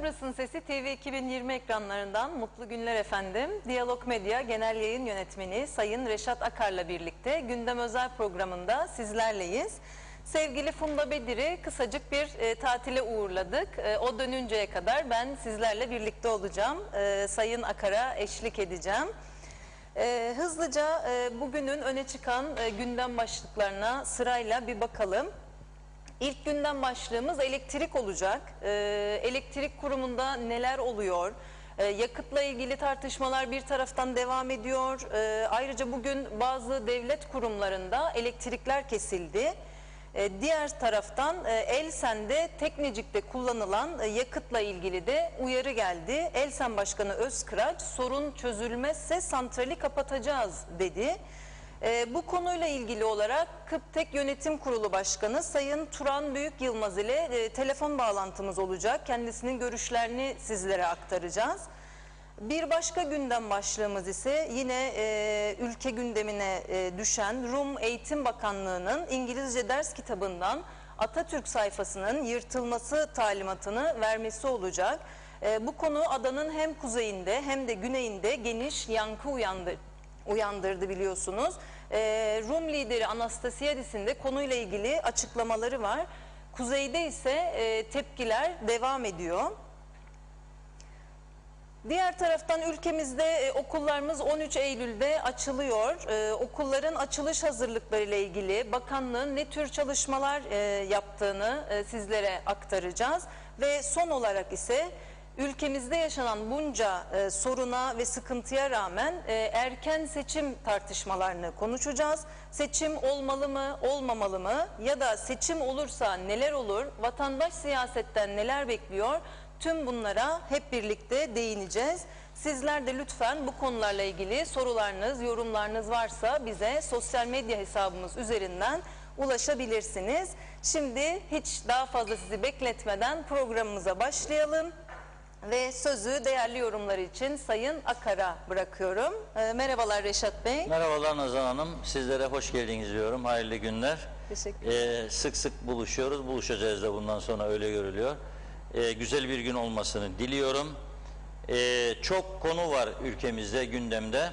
Kıbrıs'ın Sesi TV 2020 ekranlarından mutlu günler efendim. Diyalog Medya Genel Yayın Yönetmeni Sayın Reşat Akar'la birlikte Gündem Özel programında sizlerleyiz. Sevgili Funda Bedir'i kısacık bir tatile uğurladık. O dönünceye kadar ben sizlerle birlikte olacağım. Sayın Akar'a eşlik edeceğim. Hızlıca bugünün öne çıkan gündem başlıklarına sırayla bir bakalım. İlk gündem başlığımız elektrik olacak. Elektrik kurumunda neler oluyor? Yakıtla ilgili tartışmalar bir taraftan devam ediyor. Ayrıca bugün bazı devlet kurumlarında elektrikler kesildi. Diğer taraftan Elsen'de Teknecik'te kullanılan yakıtla ilgili de uyarı geldi. Elsen Başkanı Özkıraç sorun çözülmezse santrali kapatacağız dedi. Bu konuyla ilgili olarak Kıptek Yönetim Kurulu Başkanı Sayın Turan Büyük Yılmaz ile telefon bağlantımız olacak. Kendisinin görüşlerini sizlere aktaracağız. Bir başka gündem başlığımız ise yine ülke gündemine düşen Rum Eğitim Bakanlığı'nın İngilizce ders kitabından Atatürk sayfasının yırtılması talimatını vermesi olacak. Bu konu adanın hem kuzeyinde hem de güneyinde geniş yankı uyandırdı biliyorsunuz. Rum lideri Anastasiadis'in de konuyla ilgili açıklamaları var. Kuzeyde ise tepkiler devam ediyor. Diğer taraftan ülkemizde okullarımız 13 Eylül'de açılıyor. Okulların açılış hazırlıkları ile ilgili bakanlığın ne tür çalışmalar yaptığını sizlere aktaracağız. Ve son olarak ise ülkemizde yaşanan bunca soruna ve sıkıntıya rağmen erken seçim tartışmalarını konuşacağız. Seçim olmalı mı, olmamalı mı? Ya da seçim olursa neler olur? Vatandaş siyasetten neler bekliyor? Tüm bunlara hep birlikte değineceğiz. Sizler de lütfen bu konularla ilgili sorularınız, yorumlarınız varsa bize sosyal medya hesabımız üzerinden ulaşabilirsiniz. Şimdi hiç daha fazla sizi bekletmeden programımıza başlayalım. Ve sözü değerli yorumları için Sayın Akar'a bırakıyorum. Merhabalar Reşat Bey. Merhabalar Nazan Hanım. Sizlere hoş geldiniz diyorum. Hayırlı günler. Teşekkür ederim. Sık sık buluşuyoruz. Buluşacağız da bundan sonra öyle görülüyor. Güzel bir gün olmasını diliyorum. Çok konu var ülkemizde gündemde.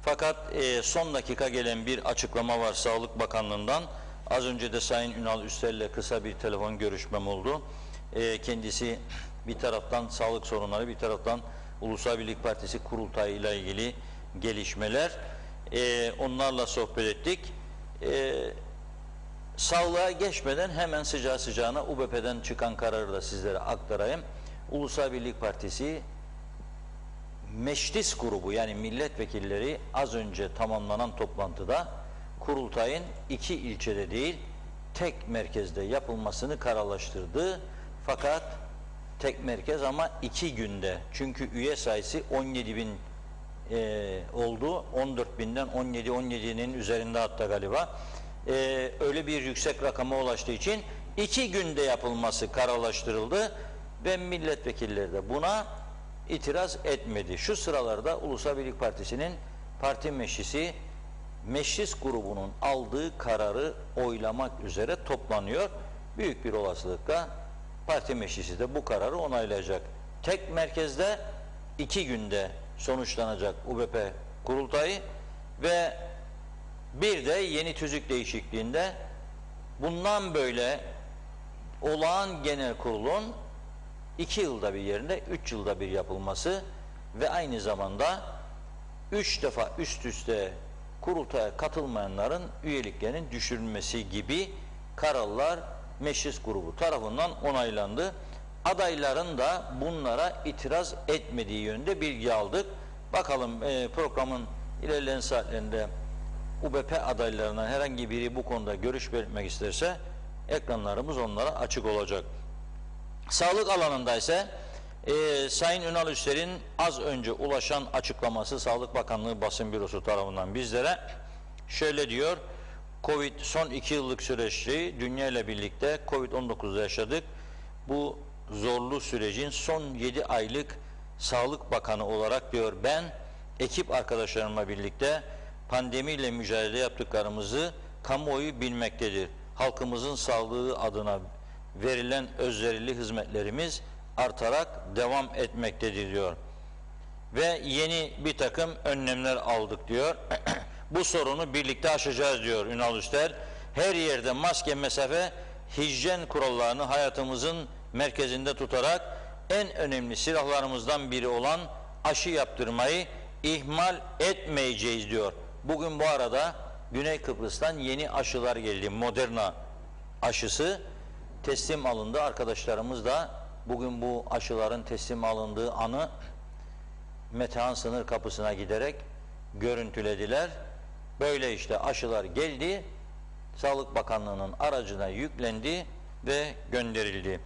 Fakat son dakika gelen bir açıklama var Sağlık Bakanlığı'ndan. Az önce de Sayın Ünal Üstel'le kısa bir telefon görüşmem oldu. Kendisi bir taraftan sağlık sorunları, bir taraftan Ulusal Birlik Partisi kurultayı ile ilgili gelişmeler. Onlarla sohbet ettik. Sağlığa geçmeden hemen sıcağı sıcağına UBP'den çıkan kararı da sizlere aktarayım. Ulusal Birlik Partisi Meclis grubu yani milletvekilleri az önce tamamlanan toplantıda kurultayın 2 ilçede değil tek merkezde yapılmasını kararlaştırdı. Fakat tek merkez ama 2 günde. Çünkü üye sayısı 17.000 oldu. 14.000'den 17.000'nin üzerinde hatta galiba. Öyle bir yüksek rakama ulaştığı için 2 günde yapılması kararlaştırıldı ve milletvekilleri de buna itiraz etmedi. Şu sıralarda Ulusal Birlik Partisi'nin parti meclisi meclis grubunun aldığı kararı oylamak üzere toplanıyor. Büyük bir olasılıkla parti meclisi de bu kararı onaylayacak. Tek merkezde 2 günde sonuçlanacak UBP kurultayı ve bir de yeni tüzük değişikliğinde bundan böyle olağan genel kurulun 2 yılda bir yerine 3 yılda bir yapılması ve aynı zamanda 3 defa üst üste kurultaya katılmayanların üyeliklerinin düşürülmesi gibi kararlar meclis grubu tarafından onaylandı. Adayların da bunlara itiraz etmediği yönde bilgi aldık. Bakalım programın ilerleyen saatlerinde UBP adaylarına herhangi biri bu konuda görüş belirtmek isterse ekranlarımız onlara açık olacak. Sağlık alanında ise Sayın Ünal Üstel'in az önce ulaşan açıklaması Sağlık Bakanlığı Basın Bürosu tarafından bizlere şöyle diyor. Covid son 2 yıllık süreçte dünya ile birlikte Covid-19'da yaşadık. Bu zorlu sürecin son 7 aylık Sağlık Bakanı olarak diyor ben ekip arkadaşlarımla birlikte pandemiyle mücadele yaptıklarımızı kamuoyu bilmektedir. Halkımızın sağlığı adına verilen özverili hizmetlerimiz artarak devam etmektedir diyor. Ve yeni bir takım önlemler aldık diyor. Bu sorunu birlikte aşacağız diyor Ünal Üster. Her yerde maske, mesafe, hijyen kurallarını hayatımızın merkezinde tutarak en önemli silahlarımızdan biri olan aşı yaptırmayı ihmal etmeyeceğiz diyor. Bugün bu arada Güney Kıbrıs'tan yeni aşılar geldi. Moderna aşısı teslim alındı. Arkadaşlarımız da bugün bu aşıların teslim alındığı anı Metehan sınır kapısına giderek görüntülediler. Böyle işte aşılar geldi, Sağlık Bakanlığı'nın aracına yüklendi ve gönderildi.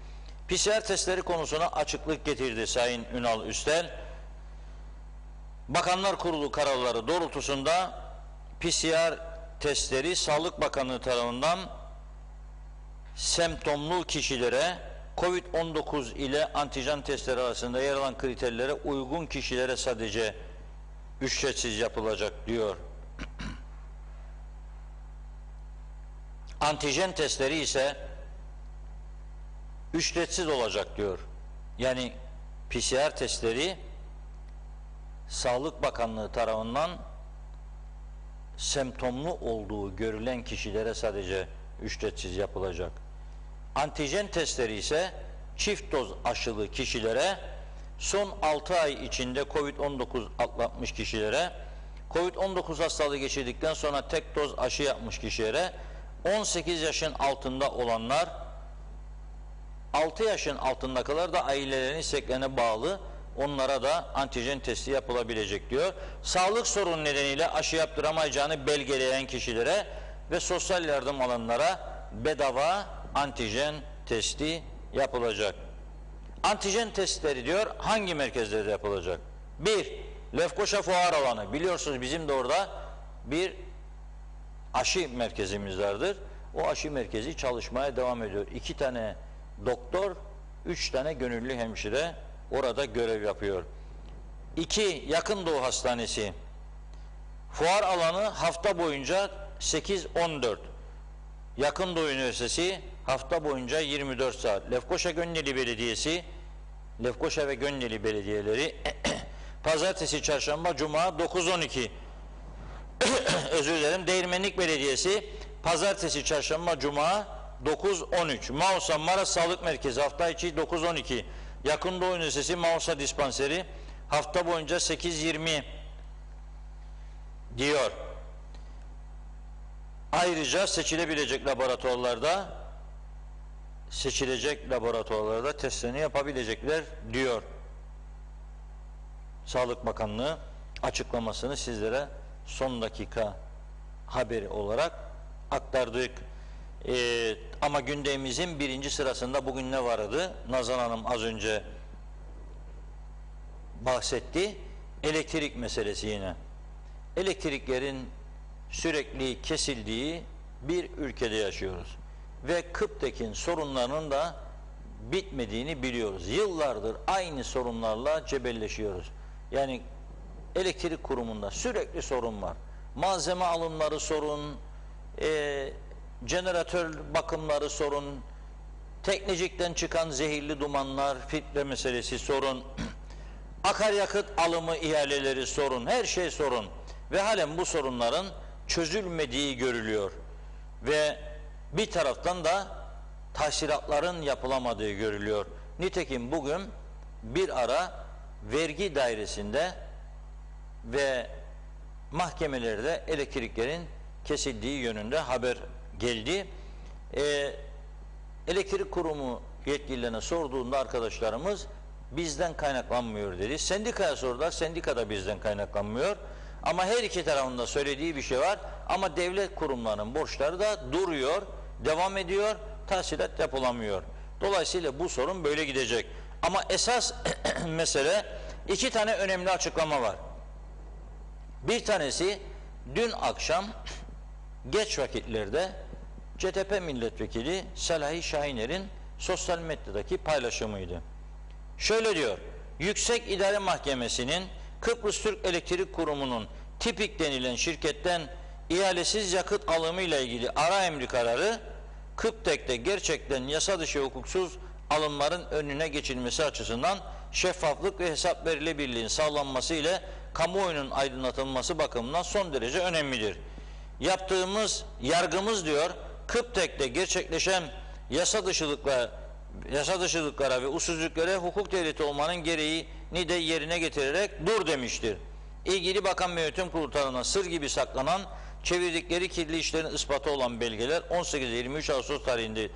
PCR testleri konusuna açıklık getirdi Sayın Ünal Üstel. Bakanlar Kurulu kararları doğrultusunda PCR testleri Sağlık Bakanlığı tarafından semptomlu kişilere, COVID-19 ile antijen testleri arasında yer alan kriterlere uygun kişilere sadece ücretsiz yapılacak diyor. Antijen testleri ise ücretsiz olacak diyor. Yani PCR testleri Sağlık Bakanlığı tarafından semptomlu olduğu görülen kişilere sadece ücretsiz yapılacak. Antijen testleri ise çift doz aşılı kişilere, son 6 ay içinde COVID-19 atlatmış kişilere, COVID-19 hastalığı geçirdikten sonra tek doz aşı yapmış kişilere, 18 yaşın altında olanlar, 6 yaşın altındakiler da ailelerinin isteklerine bağlı, onlara da antijen testi yapılabilecek diyor. Sağlık sorunu nedeniyle aşı yaptıramayacağını belgeleyen kişilere ve sosyal yardım alanlara bedava antijen testi yapılacak. Antijen testleri diyor hangi merkezlerde yapılacak? 1. Lefkoşa Fuar Alanı. Biliyorsunuz bizim de orada bir aşı merkezimiz vardır. O aşı merkezi çalışmaya devam ediyor. 2 tane doktor, 3 tane gönüllü hemşire orada görev yapıyor. 2. Yakın Doğu Hastanesi. Fuar alanı hafta boyunca 8-14. Yakın Doğu Üniversitesi hafta boyunca 24 saat. Lefkoşa Gönyeli Belediyesi, Lefkoşa ve Gönyeli belediyeleri pazartesi, çarşamba, cuma 9-12. Özür dilerim. Değirmenlik Belediyesi pazartesi, çarşamba, cuma 9-13. Mausa Maraş Sağlık Merkezi hafta içi 9-12. Yakın Doğu Üniversitesi Mausa Dispanseri hafta boyunca 8-20 diyor. Ayrıca seçilecek laboratuvarlarda testlerini yapabilecekler diyor. Sağlık Bakanlığı açıklamasını sizlere son dakika haberi olarak aktardık. Ama gündemimizin birinci sırasında bugün ne vardı? Nazan Hanım az önce bahsetti. Elektrik meselesi yine. Elektriklerin sürekli kesildiği bir ülkede yaşıyoruz. Ve Kıptek'in sorunlarının da bitmediğini biliyoruz. Yıllardır aynı sorunlarla cebelleşiyoruz. Yani elektrik kurumunda sürekli sorun var. Malzeme alımları sorun, jeneratör bakımları sorun, teknecikten çıkan zehirli dumanlar, filtre meselesi sorun, akaryakıt alımı ihaleleri sorun, her şey sorun. Ve halen bu sorunların çözülmediği görülüyor. Ve bir taraftan da tahsilatların yapılamadığı görülüyor. Nitekim bugün bir ara vergi dairesinde ve mahkemelerde elektriklerin kesildiği yönünde haber geldi. Elektrik kurumu yetkililerine sorduğunda arkadaşlarımız bizden kaynaklanmıyor dedi. Sendikaya sordular, sendika da bizden kaynaklanmıyor. Ama her iki tarafında söylediği bir şey var. Ama devlet kurumlarının borçları da duruyor, devam ediyor, tahsilat yapılamıyor. Dolayısıyla bu sorun böyle gidecek. Ama esas mesele, 2 tane önemli açıklama var. Bir tanesi dün akşam geç vakitlerde CTP milletvekili Selahi Şahiner'in sosyal medyadaki paylaşımıydı. Şöyle diyor: Yüksek İdare Mahkemesi'nin Kıbrıs Türk Elektrik Kurumu'nun TİPİK denilen şirketten ihalesiz yakıt alımı ile ilgili ara emri kararı Kıptek'te gerçekten yasa dışı, hukuksuz, alımların önüne geçilmesi açısından şeffaflık ve hesap verilebilirliğin sağlanması ile kamuoyunun aydınlatılması bakımından son derece önemlidir. Yaptığımız yargımız diyor, Kıptek'te gerçekleşen yasa dışılıklara ve usulsüzlüklere hukuk devleti olmanın gereğini de yerine getirerek dur demiştir. İlgili bakan ve yönetim kurulu tarafından sır gibi saklanan, çevirdikleri kirli işlerin ispatı olan belgeler 18-23 Ağustos tarihinde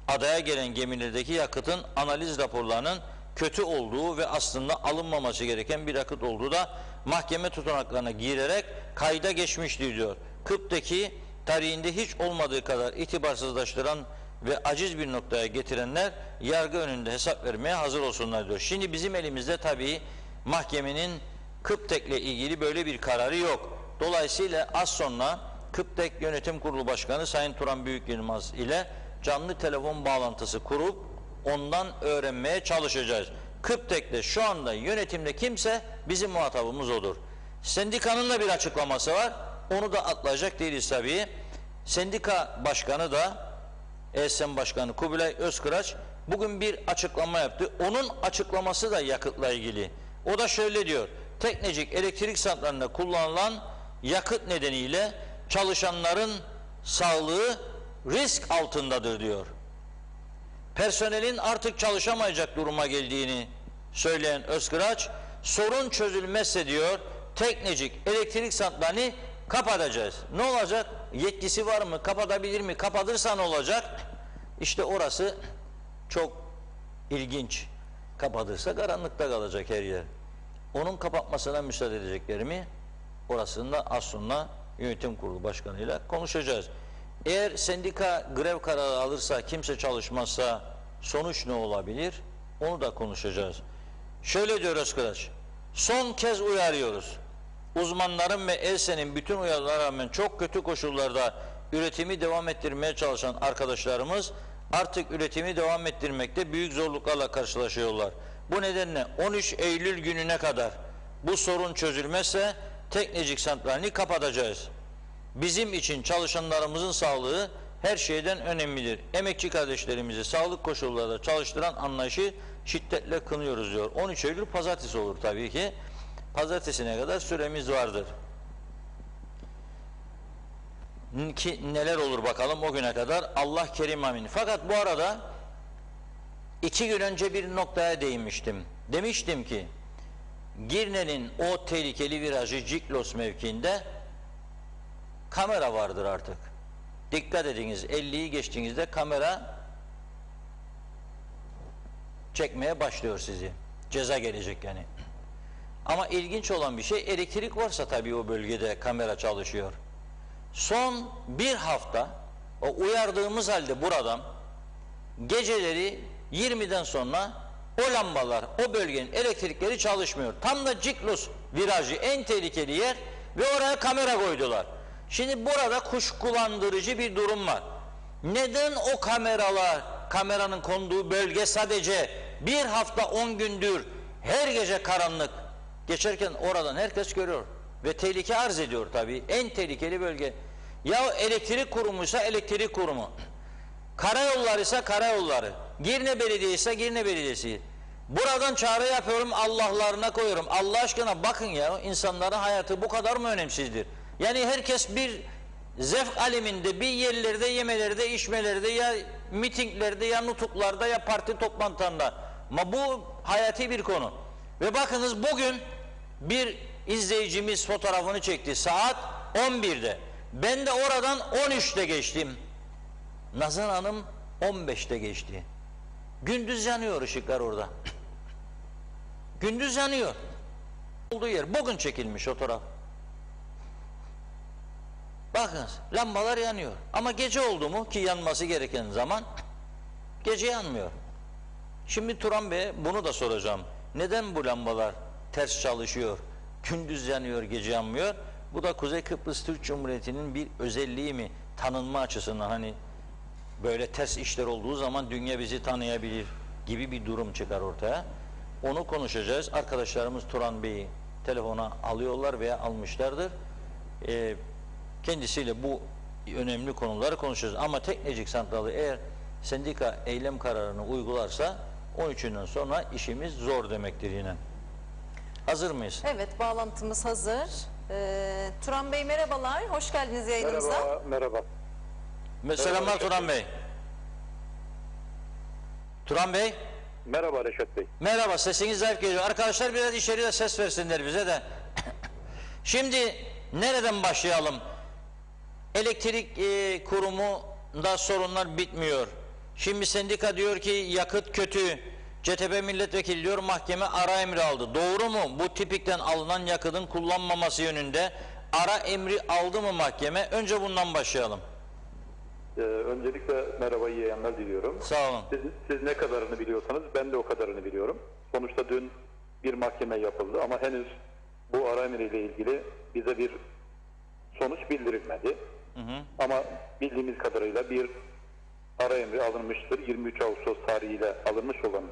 adaya gelen gemilerdeki yakıtın analiz raporlarının kötü olduğu ve aslında alınmaması gereken bir yakıt olduğu da mahkeme tutanaklarına girerek kayda geçmiştir diyor. Kıp'taki tarihinde hiç olmadığı kadar itibarsızlaştıran ve aciz bir noktaya getirenler yargı önünde hesap vermeye hazır olsunlar diyor. Şimdi bizim elimizde tabii mahkemenin Kıptek'le ilgili böyle bir kararı yok. Dolayısıyla az sonra Kıptek Yönetim Kurulu Başkanı Sayın Turan Büyükyılmaz ile canlı telefon bağlantısı kurup ondan öğrenmeye çalışacağız. Kıptek'te şu anda yönetimde kimse bizim muhatabımız odur. Sendikanın da bir açıklaması var. Onu da atlayacak değiliz tabii. Sendika Başkanı da ESM Başkanı Kubilay Özkıraç bugün bir açıklama yaptı. Onun açıklaması da yakıtla ilgili. O da şöyle diyor. Teknecik elektrik santralinde kullanılan yakıt nedeniyle çalışanların sağlığı risk altındadır diyor. Personelin artık çalışamayacak duruma geldiğini söyleyen Özkıraç, sorun çözülmezse diyor, Teknecik elektrik santralini kapatacağız. Ne olacak? Yetkisi var mı? Kapatabilir mi? Kapatırsa ne olacak? İşte orası çok ilginç. Kapatırsa karanlıkta kalacak her yer. Onun kapatmasına müsaade edecekler mi? Orasını da az sonra yönetim kurulu başkanıyla konuşacağız. Eğer sendika grev kararı alırsa, kimse çalışmazsa sonuç ne olabilir? Onu da konuşacağız. Şöyle diyor Özkıraç, son kez uyarıyoruz. Uzmanların ve ELSE'nin bütün uyarılara rağmen çok kötü koşullarda üretimi devam ettirmeye çalışan arkadaşlarımız artık üretimi devam ettirmekte büyük zorluklarla karşılaşıyorlar. Bu nedenle 13 Eylül gününe kadar bu sorun çözülmezse Teknecik santralini kapatacağız. Bizim için çalışanlarımızın sağlığı her şeyden önemlidir. Emekçi kardeşlerimizi sağlık koşullarında çalıştıran anlayışı şiddetle kınıyoruz diyor. 13 Eylül pazartesi olur tabii ki. Pazartesine kadar süremiz vardır. Ki neler olur bakalım o güne kadar. Allah kerim amin. Fakat bu arada 2 gün önce bir noktaya değinmiştim. Demiştim ki Girne'nin o tehlikeli virajı Ciklos mevkiinde kamera vardır artık. Dikkat ediniz, 50'yi geçtiğinizde kamera çekmeye başlıyor sizi. Ceza gelecek yani. Ama ilginç olan bir şey, elektrik varsa tabii o bölgede kamera çalışıyor. Son bir hafta o uyardığımız halde buradan geceleri 20'den sonra o lambalar, o bölgenin elektrikleri çalışmıyor. Tam da Ciklos virajı en tehlikeli yer ve oraya kamera koydular. Şimdi burada kuşkulandırıcı bir durum var. Neden o kameranın konduğu bölge sadece bir hafta 10 gündür her gece karanlık geçerken oradan herkes görüyor ve tehlike arz ediyor tabii. En tehlikeli bölge. Ya elektrik kurumuysa elektrik kurumu, karayolları ise karayolları, Girne Belediye ise Girne Belediyesi. Buradan çağrı yapıyorum, Allah'larına koyuyorum. Allah aşkına bakın ya, insanların hayatı bu kadar mı önemsizdir? Yani herkes bir zevk aleminde, bir yerlerde, yemelerde, içmelerde, ya mitinglerde, ya nutuklarda, ya parti toplantılarında. Ama bu hayati bir konu. Ve bakınız bugün bir izleyicimiz fotoğrafını çekti saat 11'de. Ben de oradan 13'te geçtim. Nazan Hanım 15'te geçti. Gündüz yanıyor ışıklar orada. Gündüz yanıyor. Olduğu yer bugün çekilmiş fotoğraf. Bakınız lambalar yanıyor. Ama gece oldu mu ki yanması gereken zaman gece yanmıyor. Şimdi Turan Bey'e bunu da soracağım. Neden bu lambalar ters çalışıyor? Gündüz yanıyor, gece yanmıyor. Bu da Kuzey Kıbrıs Türk Cumhuriyeti'nin bir özelliği mi? Tanınma açısından hani böyle ters işler olduğu zaman dünya bizi tanıyabilir gibi bir durum çıkar ortaya. Onu konuşacağız. Arkadaşlarımız Turan Bey'i telefona alıyorlar veya almışlardır. Kendisiyle bu önemli konuları konuşacağız. Ama Teknecik Santralı eğer sendika eylem kararını uygularsa 13'ünden sonra işimiz zor demektir yine. Hazır mıyız? Evet, bağlantımız hazır. Turan Bey merhabalar, hoş geldiniz yayınımıza. Merhaba, merhaba. Selamlar Turan Bey. Turan Bey. Merhaba Reşat Bey. Merhaba, sesiniz zayıf geliyor. Arkadaşlar biraz içeride ses versinler bize de. Şimdi nereden başlayalım? Elektrik kurumunda sorunlar bitmiyor. Şimdi sendika diyor ki yakıt kötü. CTP milletvekili diyor mahkeme ara emri aldı. Doğru mu? Bu tipikten alınan yakıtın kullanmaması yönünde ara emri aldı mı mahkeme? Önce bundan başlayalım. Öncelikle merhaba, iyi yayınlar diliyorum. Sağ olun. Siz ne kadarını biliyorsanız ben de o kadarını biliyorum. Sonuçta dün bir mahkeme yapıldı ama henüz bu ara emriyle ilgili bize bir sonuç bildirilmedi. Ama bildiğimiz kadarıyla bir ara emri alınmıştır. 23 Ağustos tarihiyle alınmış olan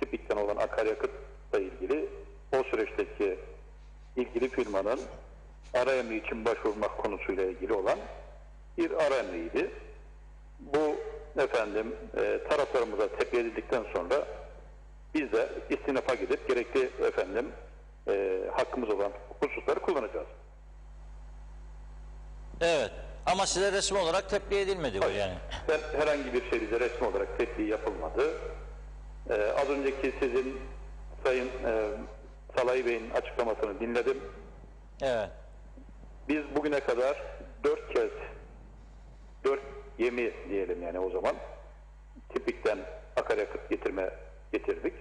tipikten olan akaryakıtla ilgili o süreçteki ilgili firmanın ara emri için başvurmak konusuyla ilgili olan bir ara emriydi. Bu taraflarımıza tepki edildikten sonra biz de istinafa gidip gerekli hakkımız olan hususları kullanacağız. Evet. Ama size resmi olarak tebliğ edilmedi bu yani. Herhangi bir şey bize resmi olarak tebliğ yapılmadı. Az önceki sizin Sayın Salay Bey'in açıklamasını dinledim. Evet. Biz bugüne kadar 4 gemi diyelim yani o zaman tipikten akaryakıt getirdik.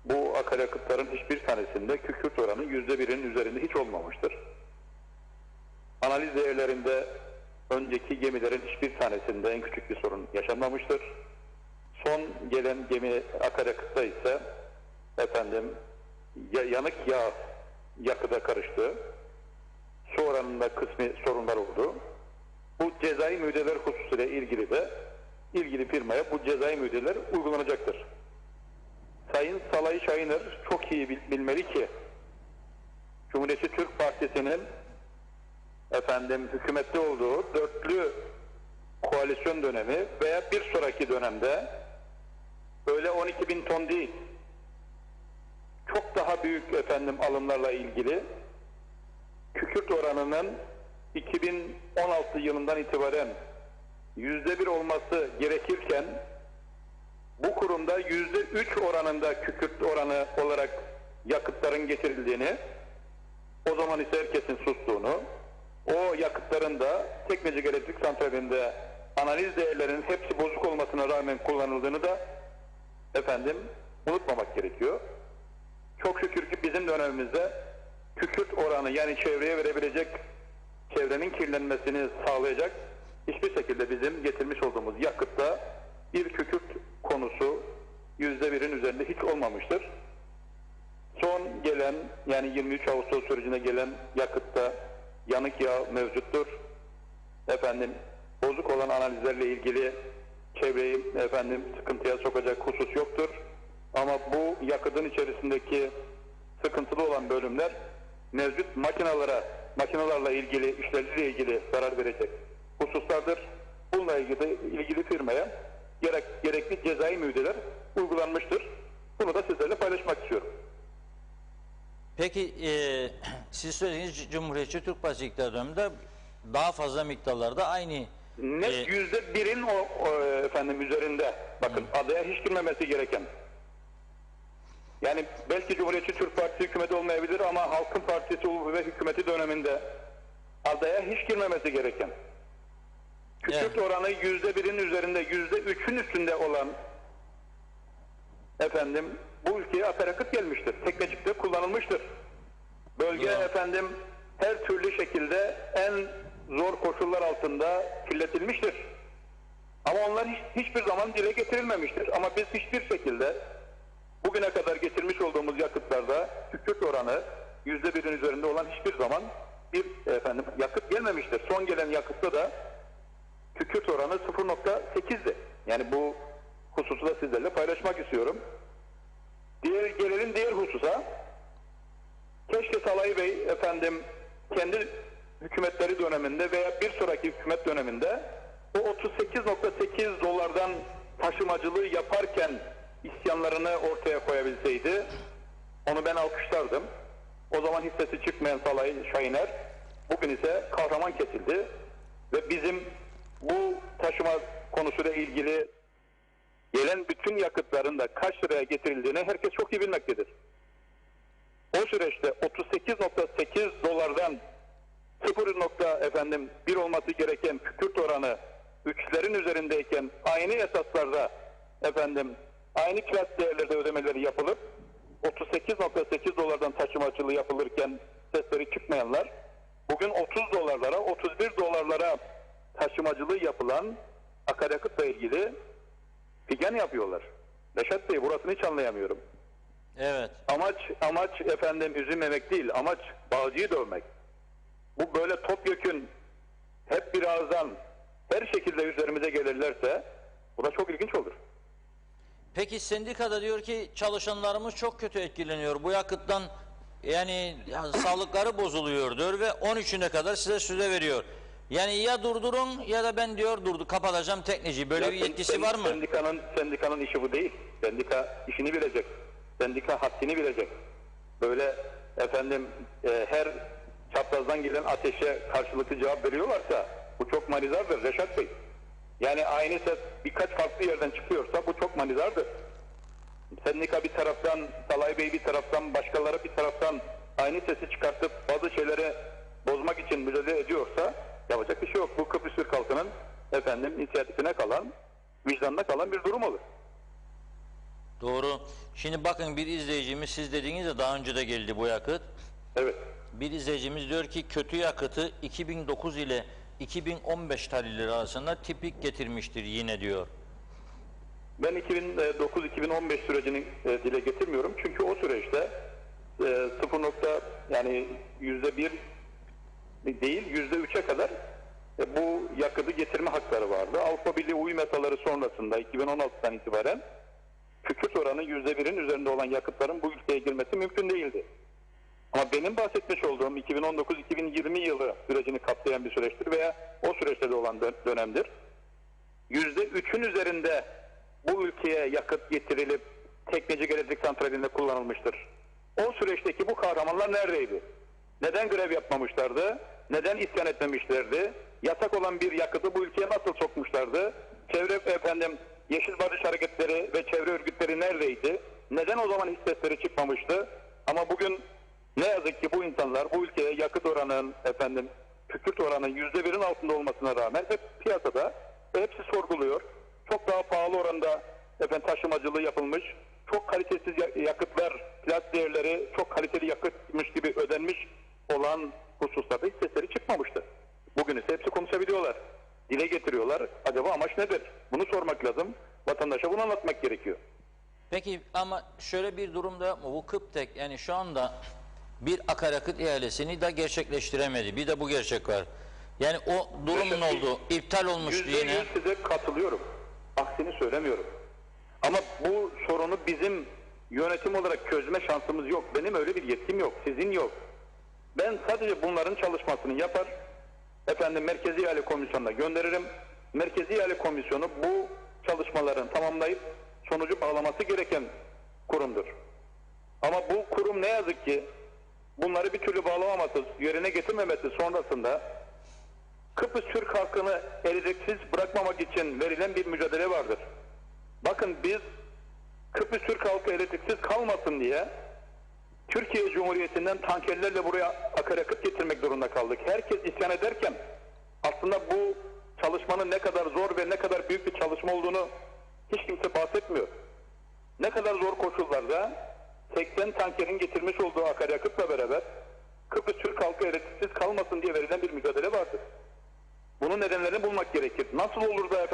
Bu akaryakıtların hiçbir tanesinde kükürt oranı %1'in üzerinde hiç olmamıştır. Analiz değerlerinde önceki gemilerin hiçbir tanesinde en küçük bir sorun yaşanmamıştır. Son gelen gemi akaryakıtta ise yanık yağ yakıda karıştı. Su oranında kısmi sorunlar oldu. Bu cezai müeyyideler hususuyla ilgili de ilgili firmaya bu cezai müeyyideler uygulanacaktır. Sayın Salay Şahiner çok iyi bilmeli ki Cumhuriyetçi Türk Partisi'nin hükümette olduğu dörtlü koalisyon dönemi veya bir sonraki dönemde böyle 12.000 ton değil, çok daha büyük alımlarla ilgili kükürt oranının 2016 yılından itibaren %1 olması gerekirken bu kurumda %3 oranında kükürt oranı olarak yakıtların getirildiğini, o zaman ise herkesin sustuğunu, o yakıtların da Tekmecik Elektrik Santrali'nde analiz değerlerinin hepsi bozuk olmasına rağmen kullanıldığını da unutmamak gerekiyor. Çok şükür ki bizim dönemimizde kükürt oranı yani çevreye verebilecek, çevrenin kirlenmesini sağlayacak hiçbir şekilde bizim getirmiş olduğumuz yakıtta bir kükürt konusu %1'in üzerinde hiç olmamıştır. Son gelen yani 23 Ağustos sürecine gelen yakıtta yanık yağ mevcuttur. Bozuk olan analizlerle ilgili çevreyi sıkıntıya sokacak husus yoktur. Ama bu yakıtın içerisindilki sıkıntılı olan bölümler mevcut makinalarla ilgili, işlevlerle ilgili zarar verecek hususlardır. Bununla ilgili firmaya gerekli cezai müeyyideler uygulanmıştır. Bunu da sizlerle paylaşmak istiyorum. Peki siz söylediğiniz Cumhuriyetçi Türk Partisi iktidar döneminde daha fazla miktarlarda aynı net %1'in üzerinde bakın adaya hiç girmemesi gereken, yani belki Cumhuriyetçi Türk Partisi hükümeti olmayabilir ama Halkın Partisi ve hükümeti döneminde adaya hiç girmemesi gereken kükürt oranı %1'in üzerinde, %3'ün üstünde olan bu ülkeye akaryakıt gelmiştir. Tekmecik'te kullanılmıştır. Bölge her türlü şekilde en zor koşullar altında kirletilmiştir. Ama onlar hiçbir zaman dile getirilmemiştir. Ama biz hiçbir şekilde bugüne kadar getirmiş olduğumuz yakıtlarda kükürt oranı %1'in üzerinde olan hiçbir zaman bir yakıt gelmemiştir. Son gelen yakıtta da kükürt oranı 0.8'di. Yani bu hususu da sizlerle paylaşmak istiyorum. Gelelim diğer hususa. Keşke Salay Bey kendi hükümetleri döneminde veya bir sonraki hükümet döneminde o 38.8 dolardan taşımacılığı yaparken isyanlarını ortaya koyabilseydi onu ben alkışlardım. O zaman hissesi çıkmayan Salay Şahiner bugün ise kahraman kesildi ve bizim bu taşıma konusuyla ilgili gelen bütün yakıtların da kaç liraya getirildiğini herkes çok iyi bilmektedir. O süreçte 38.8 dolardan 0.1 olması gereken kükürt oranı 3'lerin üzerindeyken aynı esaslarda aynı klas değerlerde ödemeleri yapılıp 38.8 dolardan taşımacılığı yapılırken sesleri çıkmayanlar bugün 30 dolarlara 31 dolarlara taşımacılığı yapılan akaryakıtla ilgili figen yapıyorlar. Reşat Bey, burasını hiç anlayamıyorum. Evet. Amaç üzülmemek değil, amaç bağcıyı dövmek. Bu böyle topyekün hep bir ağızdan her şekilde üzerimize gelirlerse bu da çok ilginç olur. Peki sendikada diyor ki çalışanlarımız çok kötü etkileniyor. Bu yakıttan yani sağlıkları bozuluyor diyor ve 13'üne kadar size süre veriyor. Yani ya durdurun ya da ben diyor kapatacağım tekneci. Böyle bir yetkisi var mı? Sendikanın işi bu değil. Sendika işini bilecek. Sendika haddini bilecek. Böyle her çaprazdan gelen ateşe karşılıklı cevap veriyorlarsa bu çok manizardır Reşat Bey. Yani aynı ses birkaç farklı yerden çıkıyorsa bu çok manizardır. Sendika bir taraftan, Salay Bey bir taraftan, başkaları bir taraftan aynı sesi çıkartıp bazı şeyleri bozmak için mücadele ediyorsa yapacak bir şey yok. Bu Kıbrıs Türk halkının inisiyatifine kalan, vicdanına kalan bir durum olur. Doğru. Şimdi bakın bir izleyicimiz, siz dediğiniz de daha önce de geldi bu yakıt. Evet. Bir izleyicimiz diyor ki kötü yakıtı 2009 ile 2015 tarihleri arasında tipik getirmiştir yine diyor. Ben 2009-2015 sürecini dile getirmiyorum. Çünkü o süreçte %1 değil %3'e kadar bu yakıtı getirme hakları vardı. Avrupa Birliği uyum yasaları sonrasında 2016'dan itibaren kükürt oranı %1'in üzerinde olan yakıtların bu ülkeye girmesi mümkün değildi. Ama benim bahsetmiş olduğum 2019-2020 yılı sürecini kapsayan bir süreçtir veya o süreçte de olan dönemdir. %3'ün üzerinde bu ülkeye yakıt getirilip Teknecik Elektrik Santrali'nde kullanılmıştır. O süreçteki bu kahramanlar neredeydi? Neden grev yapmamışlardı? Neden isyan etmemişlerdi? Yasak olan bir yakıtı bu ülkeye nasıl sokmuşlardı? Yeşil Barış Hareketleri ve çevre örgütleri neredeydi? Neden o zaman hiç sesleri çıkmamıştı? Ama bugün ne yazık ki bu insanlar bu ülkeye yakıt oranının kükürt oranının %1'in altında olmasına rağmen hep piyasada ve hepsi sorguluyor. Çok daha pahalı oranda taşımacılığı yapılmış, çok kalitesiz yakıtlar, plas değerleri çok kaliteli yakıtmış gibi ödenmiş olan hususlarda hiç sesleri çıkmamıştı. Bugün ise hepsi konuşabiliyorlar, dile getiriyorlar. Acaba amaç nedir? Bunu sormak lazım. Vatandaşa bunu anlatmak gerekiyor. Peki ama şöyle bir durumda bu Kıptek yani şu anda bir akaryakıt ihalesini de gerçekleştiremedi. Bir de bu gerçek var. Yani o durum ne oldu? İptal olmuştu yine. %100 size katılıyorum. Aksini söylemiyorum. Ama bu sorunu bizim yönetim olarak çözme şansımız yok. Benim öyle bir yetkim yok. Sizin yok. Ben sadece bunların çalışmasını yapar. Merkezi İhale Komisyonu'na gönderirim. Merkezi İhale Komisyonu bu çalışmaların tamamlayıp sonucu bağlaması gereken kurumdur. Ama bu kurum ne yazık ki bunları bir türlü bağlamaması, yerine getirmemesi sonrasında Kıbrıs Türk halkını elektriksiz bırakmamak için verilen bir mücadele vardır. Bakın biz Kıbrıs Türk halkı elektriksiz kalmasın diye Türkiye Cumhuriyeti'nden tankerlerle buraya akaryakıt getirmek zorunda kaldık. Herkes isyan ederken aslında bu çalışmanın ne kadar zor ve ne kadar büyük bir çalışma olduğunu hiç kimse bahsetmiyor. Ne kadar zor koşullarda 80 tankerin getirmiş olduğu akaryakıtla beraber Kıbrıs Türk halkı elektriksiz kalmasın diye verilen bir mücadele vardır. Bunun nedenlerini bulmak gerekir. Nasıl olur da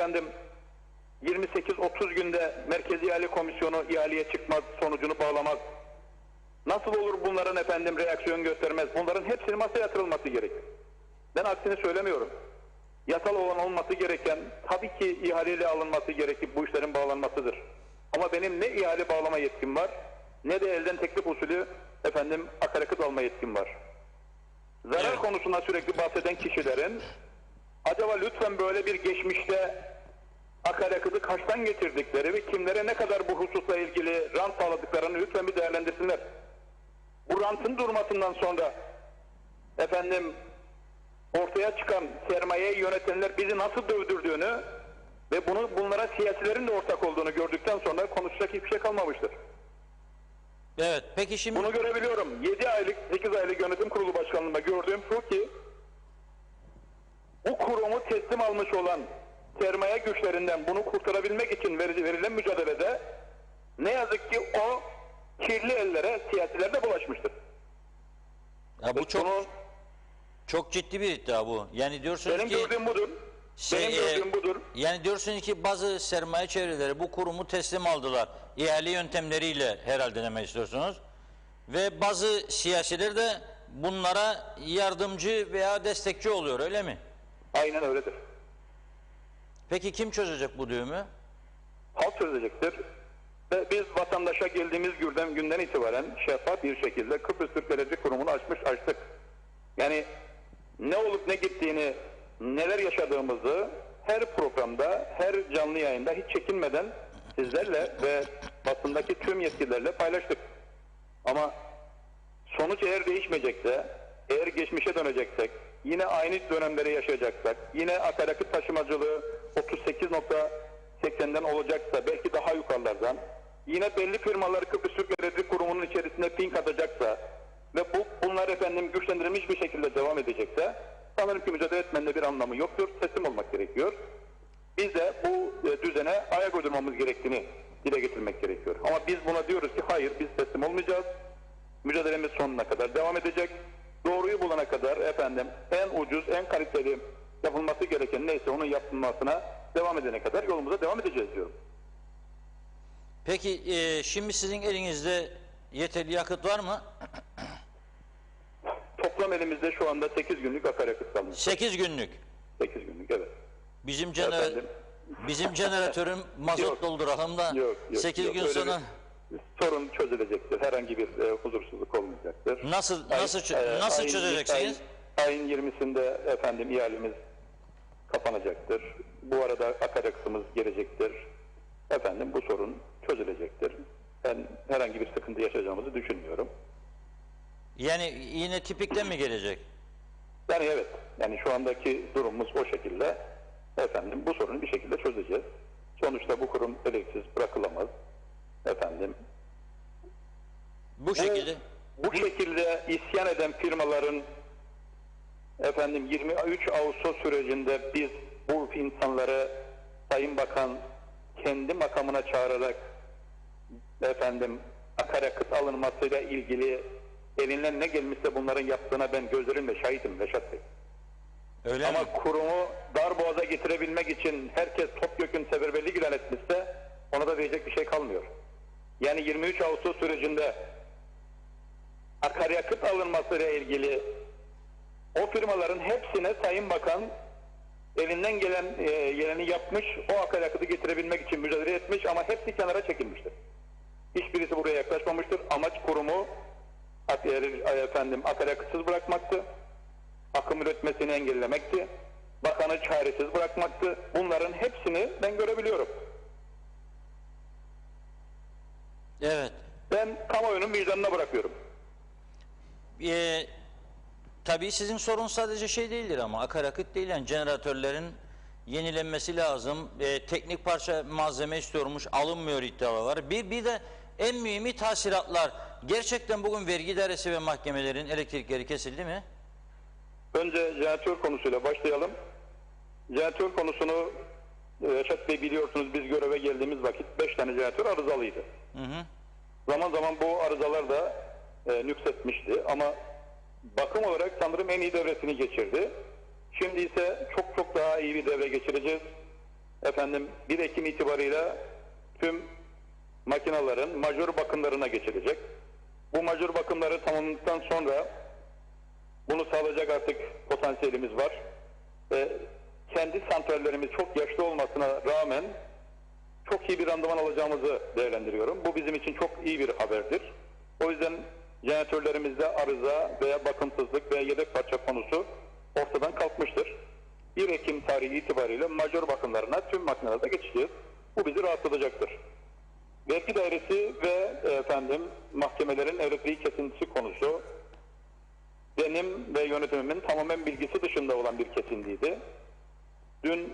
28-30 günde Merkezi İhale Komisyonu ihaleye çıkmaz, sonucunu bağlamaz? Nasıl olur bunların reaksiyon göstermez? Bunların hepsinin masaya yatırılması gerekir. Ben aksini söylemiyorum. Yasal olan olması gereken tabii ki ihaleyle alınması gerekip bu işlerin bağlanmasıdır. Ama benim ne ihale bağlama yetkim var ne de elden teklif usulü akaryakıt alma yetkim var. Zarar konusunda sürekli bahseden kişilerin acaba lütfen böyle bir geçmişte akaryakıtı kaçtan getirdikleri ve kimlere ne kadar bu hususla ilgili rant sağladıklarını lütfen bir değerlendirsinler. Bu rantın durmasından sonra efendim ortaya çıkan sermayeyi yönetenler bizi nasıl dövdürdüğünü ve bunlara siyasilerin de ortak olduğunu gördükten sonra konuşacak hiçbir şey kalmamıştır. Evet, peki şimdi... Bunu görebiliyorum. 7 aylık, 8 aylık yönetim kurulu başkanlığında gördüğüm şu ki bu kurumu teslim almış olan sermaye güçlerinden bunu kurtarabilmek için verilen mücadelede ne yazık ki o kirli ellere siyasiler de bulaşmıştır. Ya bu çok ciddi bir iddia bu. Yani diyorsunuz benim ki... gördüğüm budur. Benim gördüğüm budur. Yani diyorsunuz ki bazı sermaye çevreleri bu kurumu teslim aldılar. İhale yöntemleriyle herhalde demek istiyorsunuz. Ve bazı siyasiler de bunlara yardımcı veya destekçi oluyor, öyle mi? Aynen öyledir. Peki kim çözecek bu düğümü? Halk çözecektir. Ve biz vatandaşa geldiğimiz günden itibaren şeffaf bir şekilde Kıbrıs Türkleri Kurumu'nu açtık. Yani ne olup ne gittiğini, neler yaşadığımızı her programda, her canlı yayında hiç çekinmeden sizlerle ve basındaki tüm yetkililerle paylaştık. Ama sonuç eğer değişmeyecekse, eğer geçmişe döneceksek, yine aynı dönemleri yaşayacaksak, yine akaryakıt taşımacılığı 38.80'den olacaksa, belki daha yukarılardan, yine belli firmalar Kıbrıs Türkleri Kurumu'nun içerisinde pink atacaksa ve bunlar efendim güçlendirilmiş bir şekilde devam edecekse, sanırım ki mücadele etmenin de bir anlamı yoktur. Teslim olmak gerekiyor. Biz de bu düzene ayak uydurmamız gerektiğini dile getirmek gerekiyor. Ama biz buna diyoruz ki hayır, biz teslim olmayacağız. Mücadelemiz sonuna kadar devam edecek. Doğruyu bulana kadar efendim en ucuz, en kaliteli yapılması gereken neyse onun yapılmasına devam edene kadar yolumuza devam edeceğiz diyorum. Peki şimdi sizin elinizde yeterli yakıt var mı? Toplam elimizde şu anda 8 günlük akaryakıt kalmış. 8 günlük. 8 günlük, evet. Bizim jeneratörün mazot Yok. dolduralım da Yok, 8 gün öyle sonra... sorun çözülecektir. Herhangi bir huzursuzluk olmayacaktır. Nasıl çözeceksiniz? Ayın 20'sinde efendim ihalemiz kapanacaktır. Bu arada akaryakıtımız gelecektir. Efendim bu sorun çözülecektir. Ben herhangi bir sıkıntı yaşayacağımızı düşünmüyorum. Yani yine tipikten mi gelecek? Yani evet. Yani şu andaki durumumuz o şekilde. Efendim bu sorunu bir şekilde çözeceğiz. Sonuçta bu kurum elektriksiz bırakılamaz. Efendim. Bu şekilde isyan eden firmaların efendim 23 Ağustos sürecinde biz bu insanları Sayın Bakan kendi makamına çağırarak efendim akaryakıt alınmasıyla ilgili elinden ne gelmişse bunların yaptığına ben gözlerimle şahidim Reşat Bey. Öyle ama mi? kurumu darboğaza getirebilmek için herkes topyekün seferberlik ilan etmişse ona da diyecek bir şey kalmıyor. Yani 23 Ağustos sürecinde akaryakıt alınmasıyla ilgili o firmaların hepsine Sayın Bakan elinden geleni yapmış, o akaryakıtı getirebilmek için mücadele etmiş ama hepsi kenara çekilmiştir. Hiçbirisi buraya yaklaşmamıştır. Amaç kurumu akaryakıtsız bırakmaktı. Akım üretmesini engellemekti. Bakanı çaresiz bırakmaktı. Bunların hepsini ben görebiliyorum. Evet. Ben kamuoyunun vicdanına bırakıyorum. Tabii sizin sorun sadece şey değildir ama akaryakıt değil, yani jeneratörlerin yenilenmesi lazım. Teknik parça malzeme istiyormuş, alınmıyor iddiaları var. Bir de en mühimi tahsilatlar. Gerçekten bugün vergi idaresi ve mahkemelerin elektrikleri kesildi mi? Önce jeneratör konusuyla başlayalım. Jeneratör konusunu Reşat Bey biliyorsunuz, biz göreve geldiğimiz vakit 5 tane jeneratör arızalıydı. Zaman zaman bu arızalar da nüksetmişti ama bakım olarak sanırım en iyi devresini geçirdi. Şimdi ise çok daha iyi bir devre geçireceğiz. Efendim 1 Ekim itibarıyla tüm makinaların majör bakımlarına geçilecek. Bu majör bakımları tamamlandıktan sonra bunu sağlayacak artık potansiyelimiz var. Kendi santrallerimiz çok yaşlı olmasına rağmen çok iyi bir randıman alacağımızı değerlendiriyorum. Bu bizim için çok iyi bir haberdir. O yüzden jeneratörlerimizde arıza veya bakımsızlık veya yedek parça konusu ortadan kalkmıştır. 1 Ekim tarihi itibariyle majör bakımlarına tüm makinelerde geçeceğiz. Bu bizi rahatlatacaktır. Vergi dairesi ve mahkemelerin elektriği kesintisi konusu benim ve yönetimimin tamamen bilgisi dışında olan bir kesintiydi. Dün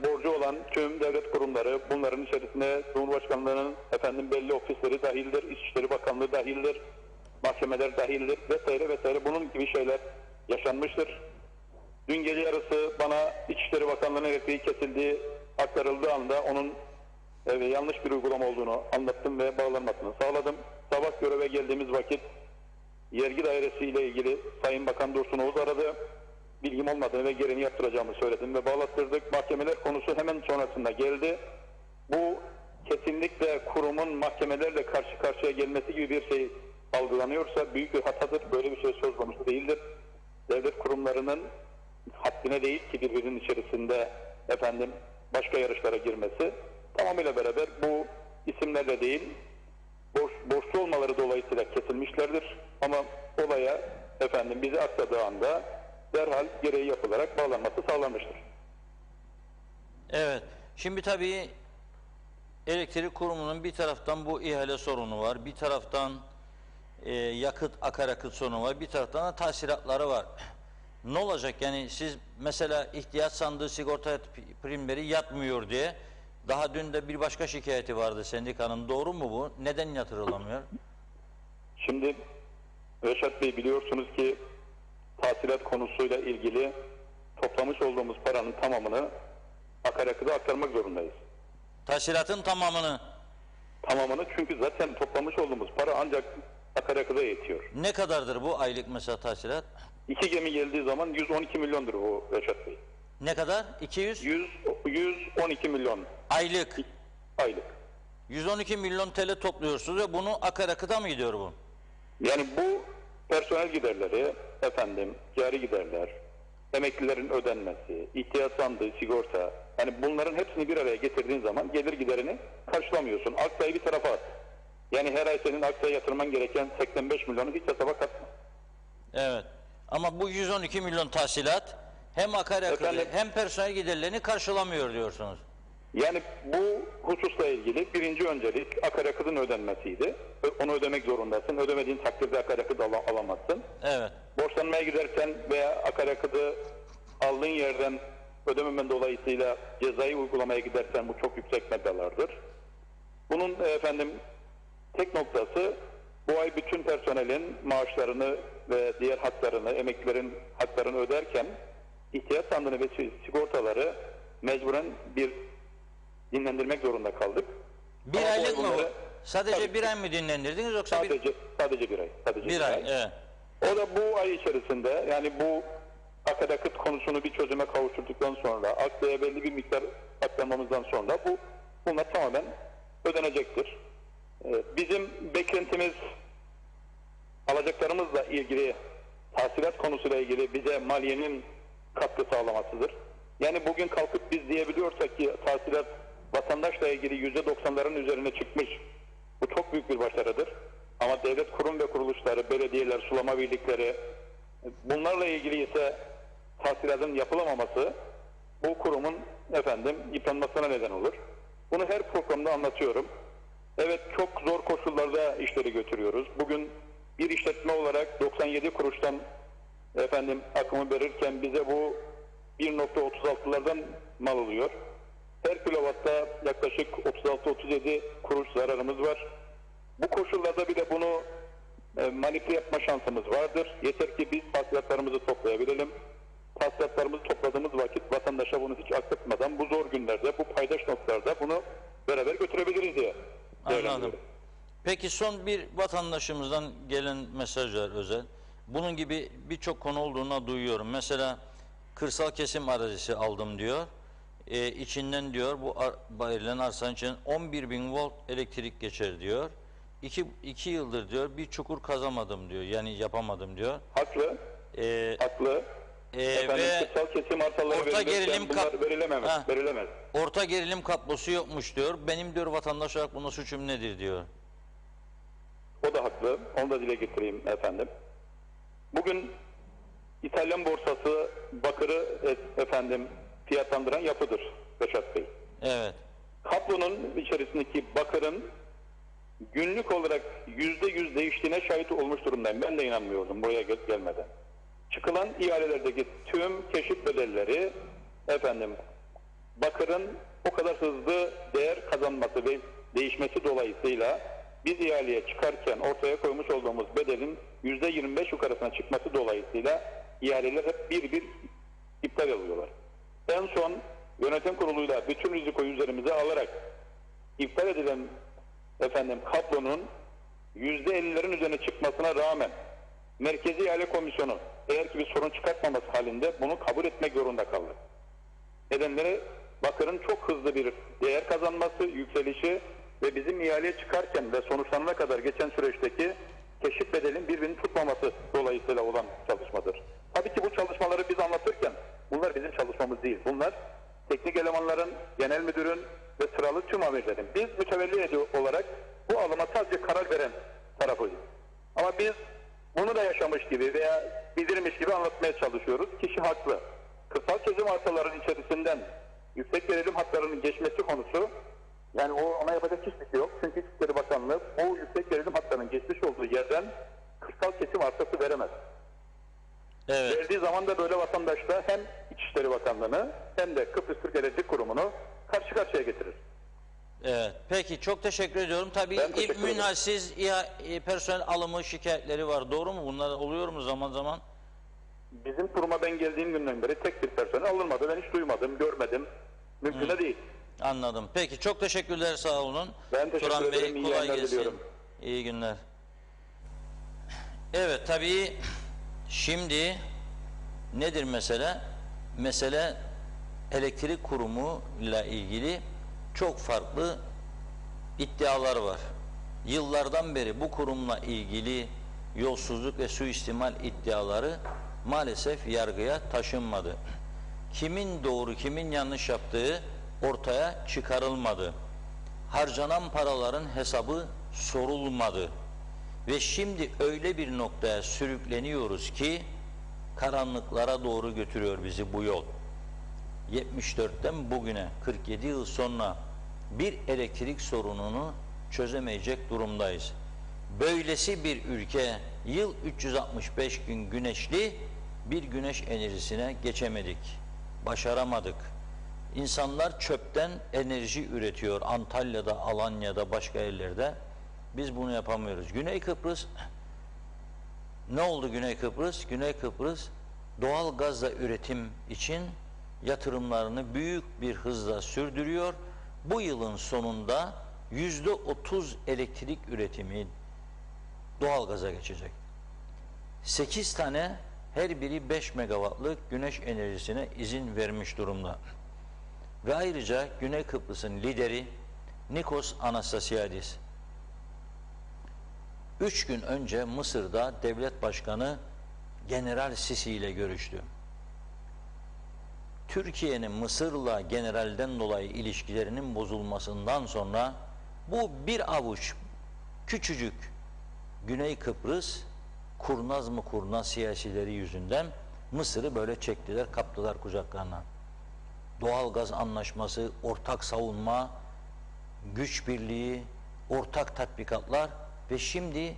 borcu olan tüm devlet kurumları, bunların içerisinde Cumhurbaşkanlığı'nın belli ofisleri dahildir, İçişleri Bakanlığı dahildir, mahkemeler dahildir vesaire vesaire, bunun gibi şeyler yaşanmıştır. Dün gece yarısı bana İçişleri Bakanlığı'nın elektriği kesildiği aktarıldığı anda onun yanlış bir uygulama olduğunu anlattım ve bağlanmasını sağladım. Sabah göreve geldiğimiz vakit Vergi Dairesi ile ilgili Sayın Bakan Dursun Oğuz aradı. Bilgim olmadığını ve gereğini yaptıracağımı söyledim ve bağlattırdık. Mahkemeler konusu hemen sonrasında geldi. Bu kesinlikle kurumun mahkemelerle karşı karşıya gelmesi gibi bir şey algılanıyorsa büyük bir hatadır. Böyle bir şey söz konusu değildir. Devlet kurumlarının haddine değil ki birbirinin içerisinde başka yarışlara girmesi, tamamıyla beraber bu isimlerle değil, borçlu olmaları dolayısıyla kesilmişlerdir. Ama olaya bizi aktardığı anda derhal gereği yapılarak bağlanması sağlanmıştır. Evet. Şimdi tabii elektrik kurumunun bir taraftan bu ihale sorunu var, bir taraftan yakıt, akaryakıt sorunu var, bir taraftan da tahsilatları var. Ne olacak yani, siz mesela ihtiyaç sandığı sigorta primleri yatmıyor diye, daha dün de bir başka şikayeti vardı sendikanın, doğru mu bu? Neden yatırılamıyor? Şimdi Reşat Bey, biliyorsunuz ki tahsilat konusuyla ilgili toplamış olduğumuz paranın tamamını akaryakıda aktarmak zorundayız. Tahsilatın tamamını? Tamamını, çünkü zaten toplamış olduğumuz para ancak akaryakıda yetiyor. Ne kadardır bu aylık mesela tahsilat? 2 gemi geldiği zaman 112 milyondur bu Reşat Bey. Ne kadar? 112 milyon. Aylık. Aylık. 112 milyon TL topluyorsunuz ve bunu akaryakıda mı gidiyor bu? Yani bu personel giderleri, cari giderler, emeklilerin ödenmesi, ihtiyaç sandığı, sigorta, yani bunların hepsini bir araya getirdiğin zaman gelir giderini karşılamıyorsun. Aksayı bir tarafa at. Yani her ay senin aksaya yatırman gereken 85 milyonu hiç hesaba katma. Evet. Ama bu 112 milyon tahsilat hem akaryakıtı hem personel giderlerini karşılamıyor diyorsunuz. Yani bu hususla ilgili birinci öncelik akaryakıtın ödenmesiydi. Onu ödemek zorundasın. Ödemediğin takdirde akaryakıt alamazsın. Evet. Borçlanmaya gidersen veya akaryakıtı aldığın yerden ödememen dolayısıyla cezai uygulamaya gidersen bu çok yüksek meblağlardır. Bunun tek noktası, bu ay bütün personelin maaşlarını ve diğer haklarını, emeklilerin haklarını öderken ihtiyaç sandığını ve sigortaları mecburen bir dinlendirmek zorunda kaldık. Bir ama aylık mı bu? Sadece tabii, bir ay mı dinlendirdiniz yoksa sadece bir ay. Sadece bir ay, evet. O da bu ay içerisinde, yani bu akaryakıt konusunu bir çözüme kavuşturduktan sonra, aksaya belli bir miktar aktarmamızdan sonra bunlar tamamen ödenecektir. Bizim beklentimiz alacaklarımızla ilgili, tahsilat konusuyla ilgili bize maliyenin katkı sağlamasıdır. Yani bugün kalkıp biz diyebiliyorsak ki tahsilat vatandaşla ilgili %90'ların üzerine çıkmış. Bu çok büyük bir başarıdır. Ama devlet kurum ve kuruluşları, belediyeler, sulama birlikleri, bunlarla ilgili ise tahsilatın yapılamaması bu kurumun yıpranmasına neden olur. Bunu her programda anlatıyorum. Evet, çok zor koşullarda işleri götürüyoruz. Bugün bir işletme olarak 97 kuruştan akımı verirken bize bu 1.36'lardan mal oluyor. Her kilovatta yaklaşık 36-37 kuruş zararımız var. Bu koşullarda bir de bunu manipüle yapma şansımız vardır. Yeter ki biz tahsilatlarımızı toplayabilelim. Tahsilatlarımızı topladığımız vakit vatandaşa bunu hiç aksatmadan bu zor günlerde, bu paydaş noktalarda bunu beraber götürebiliriz diye. Anladım. Peki son bir vatandaşımızdan gelen mesajlar özel. Bunun gibi birçok konu olduğunu duyuyorum. Mesela kırsal kesim arazisi aldım diyor. İçinden diyor bu verilen arsanın için 11.000 volt elektrik geçer diyor. 2 yıldır diyor bir çukur kazamadım diyor. Yani yapamadım diyor. Haklı. Haklı. Ve kırsal kesim arsaları orta gerilim verilemez. Orta gerilim kablosu yokmuş diyor. Benim diyor vatandaş olarak buna suçum nedir diyor. O da haklı. Onu da dile getireyim efendim. Bugün İtalyan borsası bakırı efendim fiyatlandıran yapıdır Reşat Bey. Evet. Kablonun içerisindeki bakırın günlük olarak %100 değiştiğine şahit olmuş durumdayım. Ben de inanmıyordum buraya gelmeden. Çıkılan ihalelerdeki tüm keşif bedelleri efendim bakırın o kadar hızlı değer kazanması ve değişmesi dolayısıyla biz ihaleye çıkarken ortaya koymuş olduğumuz bedelin %25 yukarısına çıkması dolayısıyla ihaleler hep bir iptal oluyorlar. En son yönetim kuruluyla bütün rizikoyu üzerimize alarak iptal edilen efendim kablonun %50'lerin üzerine çıkmasına rağmen Merkezi İhale Komisyonu eğer ki bir sorun çıkartmaması halinde bunu kabul etmek zorunda kaldı. Nedenleri bakırın çok hızlı bir değer kazanması, yükselişi ve bizim ihaleye çıkarken ve sonuçlanana kadar geçen süreçteki keşif bedelin birbirini tutmaması dolayısıyla olan çalışmadır. Tabii ki bu çalışmaları biz anlatırken bunlar bizim çalışmamız değil. Bunlar teknik elemanların, genel müdürün ve sıralı tüm amirlerin. Biz mütevelli olarak bu alıma sadece karar veren tarafıyız. Ama biz bunu da yaşamış gibi veya bildirmiş gibi anlatmaya çalışıyoruz. Kişi haklı. Kırsal kesim arsaların içerisinden yüksek gerilim hatlarının geçmesi konusu, yani ona yapacak hiçbir şey yok. Çünkü İçişleri Bakanlığı o yüksek gerilim hatlarının geçmiş olduğu yerden kırsal kesim arsası veremez. Evet. Verdiği zaman da böyle vatandaşla hem İçişleri Bakanlığı'nı hem de Kıbrıs Türk Elektrik Kurumu'nu karşı karşıya getirir. Evet. Peki çok teşekkür ediyorum. Tabii Ben teşekkür ederim. münhasız personel alımı şikayetleri var. Doğru mu? Bunlar oluyor mu zaman zaman? Bizim kuruma ben geldiğim günden beri tek bir personel alınmadı. Ben hiç duymadım, görmedim. Mümkün de değil. Anladım. Peki çok teşekkürler, sağ olun. Ben teşekkür Turan Bey, ederim. İyi kolay yayınlar gelsin. diliyorum. İyi günler. Evet, tabii şimdi nedir mesele? Mesele elektrik kurumu ile ilgili çok farklı iddialar var. Yıllardan beri bu kurumla ilgili yolsuzluk ve suistimal iddiaları maalesef yargıya taşınmadı. Kimin doğru, kimin yanlış yaptığı ortaya çıkarılmadı. Harcanan paraların hesabı sorulmadı. Ve şimdi öyle bir noktaya sürükleniyoruz ki karanlıklara doğru götürüyor bizi bu yol. 74'ten bugüne 47 yıl sonra bir elektrik sorununu çözemeyecek durumdayız. Böylesi bir ülke yıl 365 gün güneşli bir güneş enerjisine geçemedik. Başaramadık. İnsanlar çöpten enerji üretiyor Antalya'da, Alanya'da, başka yerlerde. Biz bunu yapamıyoruz. Güney Kıbrıs, ne oldu Güney Kıbrıs? Güney Kıbrıs doğal gazla üretim için yatırımlarını büyük bir hızla sürdürüyor. Bu yılın sonunda %30 elektrik üretimi doğalgaza geçecek. 8 tane her biri 5 megawattlık güneş enerjisine izin vermiş durumda. Ve ayrıca Güney Kıbrıs'ın lideri Nikos Anastasiadis 3 gün önce Mısır'da devlet başkanı General Sisi ile görüştü. Türkiye'nin Mısır'la generalden dolayı ilişkilerinin bozulmasından sonra bu bir avuç küçücük Güney Kıbrıs kurnaz mı kurnaz siyasileri yüzünden Mısır'ı böyle çektiler, kaptılar kucaklarına. Doğalgaz anlaşması, ortak savunma, güç birliği, ortak tatbikatlar ve şimdi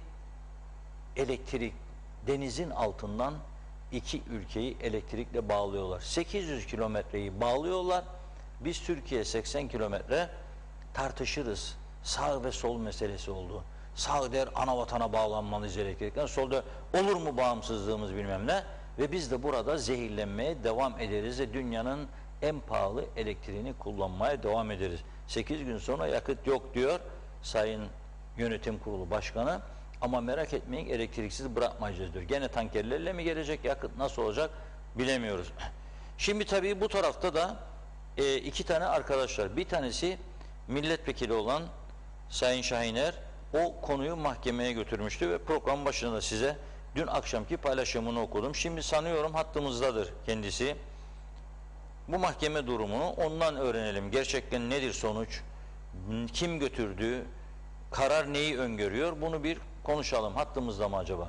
elektrik, denizin altından iki ülkeyi elektrikle bağlıyorlar. 800 kilometreyi bağlıyorlar. Biz Türkiye 80 kilometre tartışırız. Sağ ve sol meselesi oldu. Sağ der ana vatana bağlanmalıyız elektrikten. Sol der olur mu bağımsızlığımız bilmem ne. Ve biz de burada zehirlenmeye devam ederiz ve dünyanın en pahalı elektriğini kullanmaya devam ederiz. 8 gün sonra yakıt yok diyor Sayın Yönetim Kurulu Başkanı. Ama merak etmeyin elektriksiz bırakmayacağız diyor. Gene tankerlerle mi gelecek yakıt, nasıl olacak bilemiyoruz. Şimdi tabii bu tarafta da iki tane arkadaşlar. Bir tanesi milletvekili olan Sayın Şahiner o konuyu mahkemeye götürmüştü ve program başında size dün akşamki paylaşımını okudum. Şimdi sanıyorum hattımızdadır kendisi. Bu mahkeme durumunu ondan öğrenelim. Gerçekten nedir sonuç? Kim götürdü? Karar neyi öngörüyor? Bunu bir konuşalım. Hattımızda mı acaba?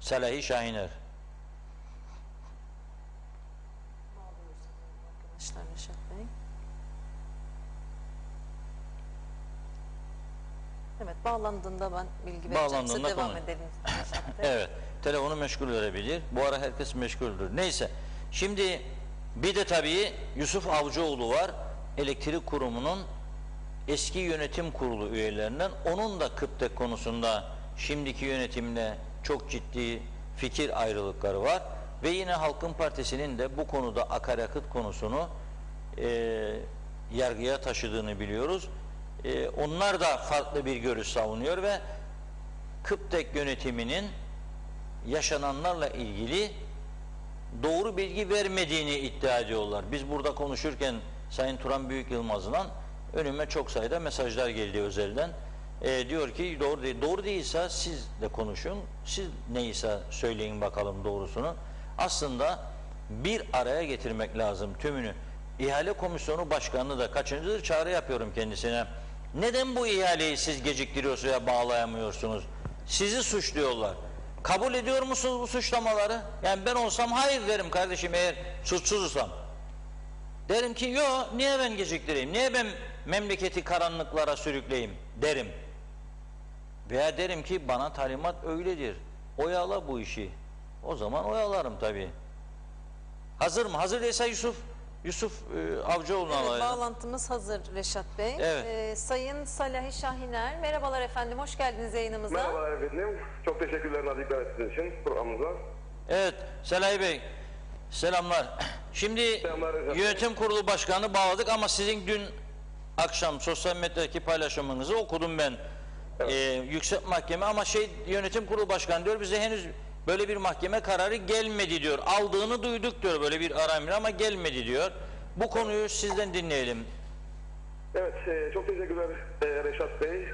Selahi Şahiner. Arkadaşlar Reşat Bey. Evet, bağlandığında ben bilgi vereceğim. Bağlandığında Size devam konu. edelim Reşat Bey. Evet. Telefonu meşgul verebilir. Bu ara herkes meşguldür. Neyse. Şimdi bir de tabii Yusuf Avcıoğlu var. Elektrik Kurumu'nun eski yönetim kurulu üyelerinden. Onun da Kıptek konusunda şimdiki yönetimle çok ciddi fikir ayrılıkları var. Ve yine Halkın Partisi'nin de bu konuda akaryakıt konusunu yargıya taşıdığını biliyoruz. Onlar da farklı bir görüş savunuyor ve Kıptek yönetiminin yaşananlarla ilgili doğru bilgi vermediğini iddia ediyorlar. Biz burada konuşurken Sayın Turan Büyük Yılmaz'dan önüme çok sayıda mesajlar geldi özelden. Diyor ki doğru değil. Doğru değilse siz de konuşun. Siz neyse söyleyin bakalım doğrusunu. Aslında bir araya getirmek lazım tümünü. İhale Komisyonu Başkanı da kaçıncıdır çağrı yapıyorum kendisine. Neden bu ihaleyi siz geciktiriyorsunuz ya bağlayamıyorsunuz? Sizi suçluyorlar. Kabul ediyor musunuz bu suçlamaları? Yani ben olsam hayır derim kardeşim eğer suçsuzsam. Derim ki yok, niye ben geciktireyim? Niye ben memleketi karanlıklara sürükleyeyim derim. Veya derim ki bana talimat öyledir. Oyala bu işi. O zaman oyalarım tabii. Hazır mı? Hazır değilse Yusuf Avcıoğlu'na Evet, alalım. bağlantımız hazır Reşat Bey. Evet. Sayın Selahi Şahiner, merhabalar efendim, hoş geldiniz yayınımıza. Merhabalar efendim. Çok teşekkürler nazik davetiniz için programımıza. Evet, Selahi Bey, selamlar. Şimdi Selamlar efendim. yönetim kurulu başkanı bağladık ama sizin dün akşam sosyal medyadaki paylaşımınızı okudum ben. Yüksek Mahkeme ama yönetim kurulu başkanı diyor bize henüz böyle bir mahkeme kararı gelmedi diyor. Aldığını duyduk diyor böyle bir ara ama gelmedi diyor. Bu konuyu sizden dinleyelim. Evet, çok teşekkürler Reşat Bey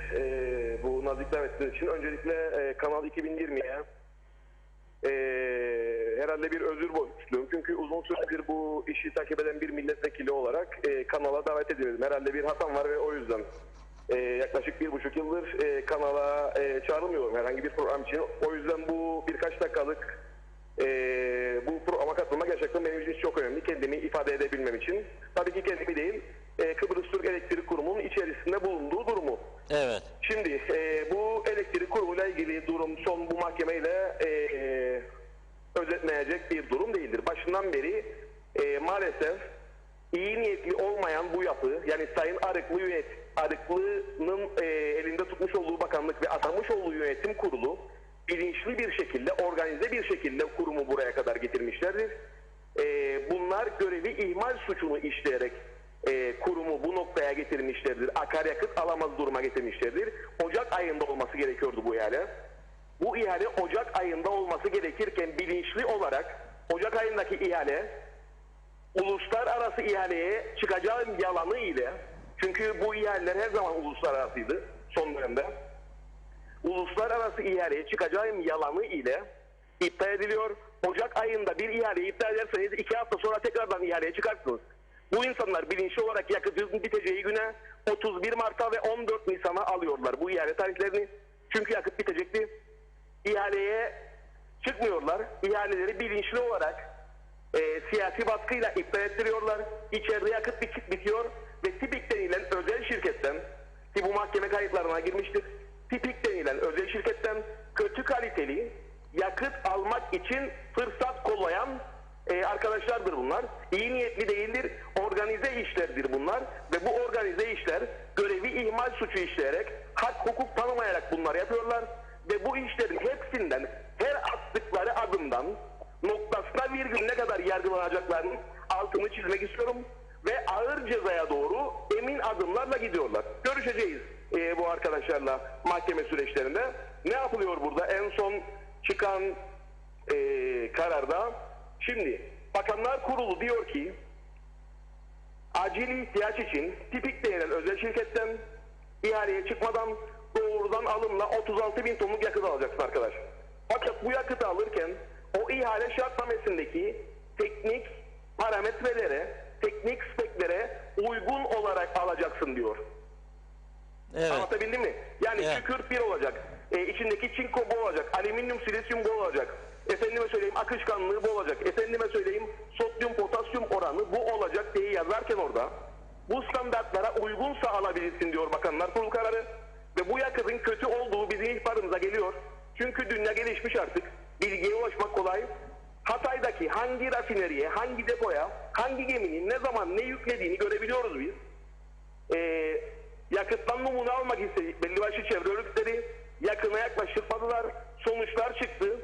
bu nazik davetiniz için. Öncelikle Kanal 2020'ye herhalde bir özür borçluyum. Çünkü uzun süredir bu işi takip eden bir milletvekili olarak kanala davet edildim. Herhalde bir hatam var ve o yüzden yaklaşık 1,5 yıldır kanala çağrılmıyorum herhangi bir program için. O yüzden bu birkaç dakikalık bu programa katılma gerçekten benim için çok önemli. Kendimi ifade edebilmem için. Tabii ki kendimi değil, Kıbrıs Türk Elektrik Kurumu'nun içerisinde bulunduğu durumu. Evet. Şimdi bu elektrik kurumuyla ilgili durum son bu mahkemeyle özetlenecek bir durum değildir. Başından beri maalesef iyi niyetli olmayan bu yapı, yani Sayın Arıklı'nın elinde tutmuş olduğu bakanlık ve atamış olduğu yönetim kurulu bilinçli bir şekilde, organize bir şekilde kurumu buraya kadar getirmişlerdir. Bunlar görevi ihmal suçunu işleyerek kurumu bu noktaya getirmişlerdir. Akaryakıt alamaz duruma getirmişlerdir. Ocak ayında olması gerekiyordu bu ihale. Bu ihale Ocak ayında olması gerekirken bilinçli olarak Ocak ayındaki ihale uluslararası ihaleye çıkacağım yalanı ile, çünkü bu ihaleler her zaman uluslararasıydı son dönemde, uluslararası ihaleye çıkacağım yalanı ile iptal ediliyor. Ocak ayında bir ihaleyi iptal ederseniz 2 hafta sonra tekrardan ihaleye çıkarsınız. Bu insanlar bilinçli olarak yakıtın biteceği güne 31 Mart'a ve 14 Nisan'a alıyorlar bu ihale tarihlerini. Çünkü yakıt bitecekti. İhaleye çıkmıyorlar. İhaleleri bilinçli olarak siyasi baskıyla iptal ettiriyorlar. İçeride yakıt bitiyor ve Tipik denilen özel şirketten, ki bu mahkeme kayıtlarına girmiştir, Tipik denilen özel şirketten kötü kaliteli yakıt almak için fırsat kollayan arkadaşlardır bunlar. İyi niyetli değildir, organize işlerdir bunlar ve bu organize işler görevi ihmal suçu işleyerek, hak hukuk tanımayarak bunlar yapıyorlar ve bu işlerin hepsinden, her attıkları adımdan noktasına virgülüne kadar yargılanacaklarının altını çizmek istiyorum ve ağır cezaya doğru emin adımlarla gidiyorlar. Görüşeceğiz bu arkadaşlarla mahkeme süreçlerinde. Ne yapılıyor burada? En son çıkan kararda, şimdi Bakanlar Kurulu diyor ki acil ihtiyaç için Tipik denilen özel şirketten ihaleye çıkmadan doğrudan alımla 36.000 tonluk yakıt alacaksın arkadaş. Fakat bu yakıtı alırken o ihale şartnamesindeki teknik parametrelere, teknik speklere uygun olarak alacaksın diyor. Evet. Anlatabildim mi? Yani Evet. Kükürt 1 olacak, içindeki çinko bol olacak, alüminyum, silisyum bol olacak. Efendime söyleyeyim akışkanlığı bol olacak. Efendime söyleyeyim sodyum, potasyum oranı bu olacak diye yazarken orada bu standartlara uygunsa alabilirsin diyor Bakanlar Kurulu kararı. Ve bu yakıtın kötü olduğu bizim ihbarımıza geliyor. Çünkü dünya gelişmiş artık. Bilgiye ulaşmak kolay. Hatay'daki hangi rafineriye, hangi depoya, hangi geminin ne zaman ne yüklediğini görebiliyoruz biz. Yakıttan numune almak istedik. Belli başlı çevre örgütleri yakına yaklaştırmadılar. Sonuçlar çıktı.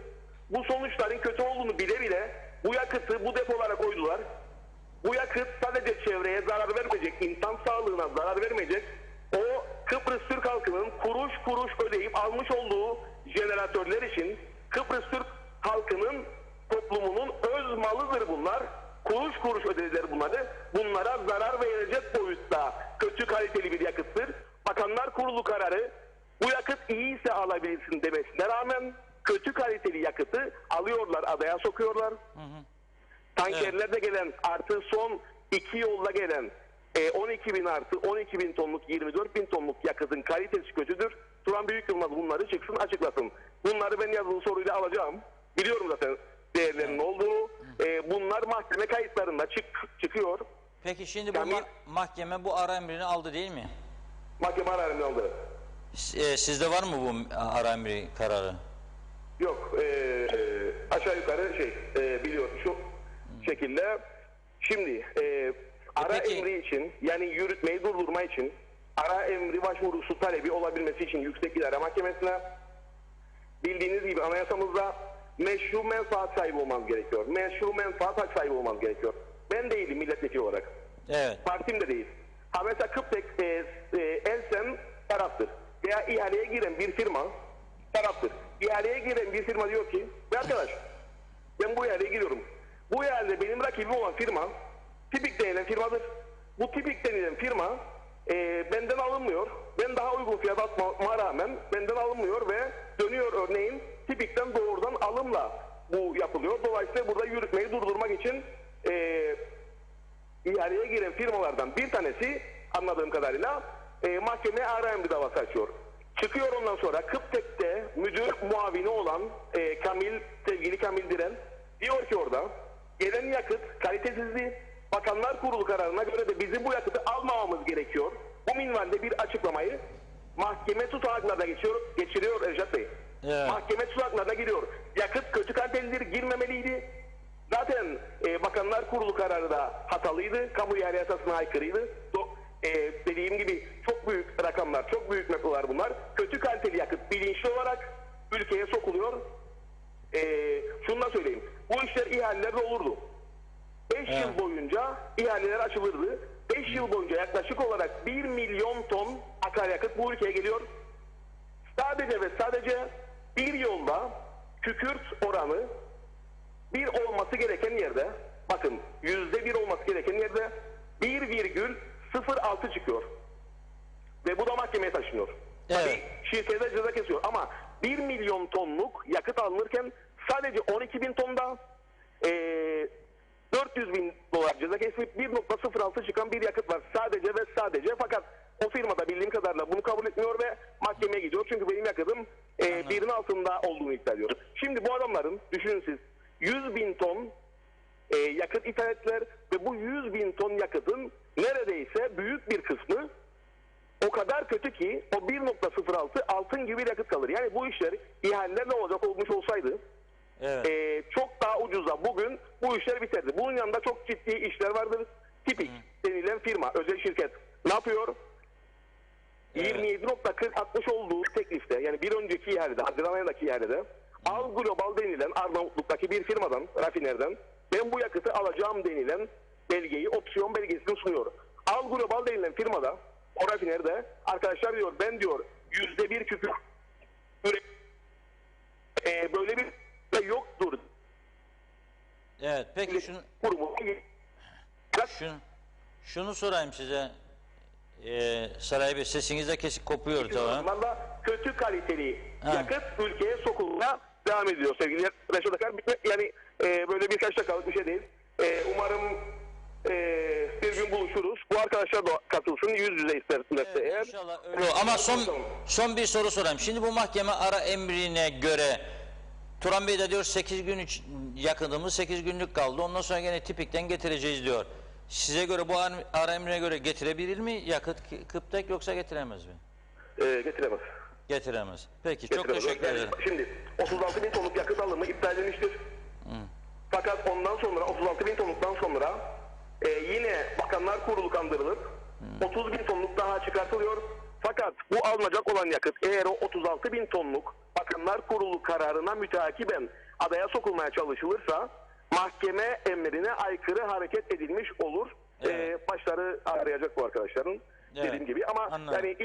Bu sonuçların kötü olduğunu bile bile bu yakıtı bu depolara koydular. Bu yakıt sadece çevreye zarar vermeyecek, insan sağlığına zarar vermeyecek. O Kıbrıs Türk halkının kuruş kuruş ödeyip almış olduğu jeneratörler için Kıbrıs Türk halkının toplumunun öz malıdır bunlar. Kuruş kuruş ödediler bunları. Bunlara zarar verecek boyutta kötü kaliteli bir yakıttır. Bakanlar Kurulu kararı bu yakıt iyiyse alabilirsin demesine rağmen kötü kaliteli yakıtı alıyorlar, adaya sokuyorlar. Tankerlerde gelen artı son 2 yolla gelen 12.000 artı 12.000 tonluk 24.000 tonluk yakıtın kalitesi kötüdür. Turan Büyük Yılmaz bunları çıksın açıklasın. Bunları ben yazılı soruyla alacağım. Biliyorum zaten değerlerinin olduğunu. Bunlar mahkeme kayıtlarında çıkıyor. Peki şimdi bu mahkeme bu ara emrini aldı değil mi? Mahkeme ara emrini aldı. Sizde var mı bu ara emri kararı? Yok. Aşağı yukarı biliyor şu şekilde. Şimdi ara emri için yani yürütmeyi durdurma için ara emri başvurusu talebi olabilmesi için Yüksek İdare Mahkemesi'ne bildiğiniz gibi anayasamızda meşru menfaat sahibi olmanız gerekiyor. Meşru menfaat hak sahibi olmanız gerekiyor. Ben değilim milletvekili olarak. Evet. Partim de değil. Ha mesela Kıptek Elsen taraftır. Veya ihaleye giren bir firma taraftır. İhaleye giren bir firma diyor ki arkadaş ben bu ihaleye giriyorum. Bu ihalede benim rakibim olan firma Tipik denilen firmadır. Bu Tipik denilen firma benden alınmıyor. Ben daha uygun fiyat atmama rağmen benden alınmıyor ve dönüyor örneğin Tipik'ten doğrudan alımla bu yapılıyor. Dolayısıyla burada yürütmeyi durdurmak için ihaleye giren firmalardan bir tanesi anladığım kadarıyla mahkemeye ara emri davası açıyor. Çıkıyor ondan sonra Kıptek'te müdür muavini olan sevgili Kamil Diren diyor ki orada gelen yakıt kalitesizdi. Bakanlar Kurulu kararına göre de bizim bu yakıtı almamamız gerekiyor. Bu minvalde bir açıklamayı mahkeme tutanaklarına geçiriyor Erşat Bey. Evet. Mahkeme tutanaklarına giriyor. Yakıt kötü kalitelidir, girmemeliydi. Zaten Bakanlar Kurulu kararı da hatalıydı. Kamu ihale yasasına aykırıydı. Dediğim gibi çok büyük rakamlar, çok büyük meblağlar bunlar. Kötü kaliteli yakıt bilinçli olarak ülkeye sokuluyor. Şunu da söyleyeyim. Bu işler ihalelerde olurdu. 5 yıl boyunca ihaleler açılırdı. 5 yıl boyunca yaklaşık olarak 1 milyon ton akaryakıt bu ülkeye geliyor. Sadece ve sadece bir yolda kükürt oranı 1 olması gereken yerde, bakın %1 olması gereken yerde 1,06 çıkıyor. Ve bu da mahkemeye taşınıyor. Evet. Tabii şirkete ceza kesiyor ama 1 milyon tonluk yakıt alınırken sadece 12.000 tonda 400.000 dolar ceza kesilip 1,06 çıkan bir yakıt var sadece ve sadece. Fakat o firmada bildiğim kadarıyla bunu kabul etmiyor ve mahkemeye gidiyor. Çünkü benim yakıtım birin altında olduğunu iddia ediyor. Şimdi bu adamların düşünün siz 100.000 ton yakıt ithal ettiler ve bu 100.000 ton yakıtın neredeyse büyük bir kısmı o kadar kötü ki o 1,06 altın gibi bir yakıt kalır. Yani bu işler ihalelerle olacak olmuş olsaydı çok daha ucuza bugün bu işler biterdi. Bunun yanında çok ciddi işler vardır. Tipik denilen firma, özel şirket ne yapıyor? 27,40 olduğu teklifte yani bir önceki ihalede, Haziran ayındaki ihalede Al Global denilen Arnavutluk'taki bir firmadan, rafinerden ben bu yakıtı alacağım denilen belgeyi, opsiyon belgesini sunuyor. Al Global denilen firmada, o rafinerde arkadaşlar diyor ben diyor %1 kükürt böyle bir yoktur. Evet, peki şunu sorayım size. Saray Bey, sesiniz de kesik kopuyor tamam. Kötü kaliteli yakıt ülkeye sokulmaya devam ediyor sevgili Reşat Akar. Yani böyle birkaç dakikalık bir şey değil. Umarım bir gün buluşuruz. Bu arkadaşlar da katılsın yüz yüze isterlerse Evet, eğer. İnşallah öyle olur. Ama son bir soru sorayım. Şimdi bu mahkeme ara emrine göre Turan Bey de diyor 8 gün yakınımız 8 günlük kaldı. Ondan sonra gene tipikten getireceğiz diyor. Size göre bu ara emrine göre getirebilir mi yakıt Kıptek yoksa getiremez mi? Getiremez. Getiremez. Peki çok teşekkür ederim. Şimdi 36 bin tonluk yakıt alımı iptal edilmiştir. Fakat ondan sonra 36 bin tonluktan sonra yine Bakanlar Kurulu kandırılıp 30 bin tonluk daha çıkartılıyor. Fakat bu alınacak olan yakıt eğer o 36 bin tonluk Bakanlar Kurulu kararına müteakiben adaya sokulmaya çalışılırsa mahkeme emrine aykırı hareket edilmiş olur. Evet. Başları ağrıyacak bu arkadaşların dediğim gibi. Ama Anladım. yani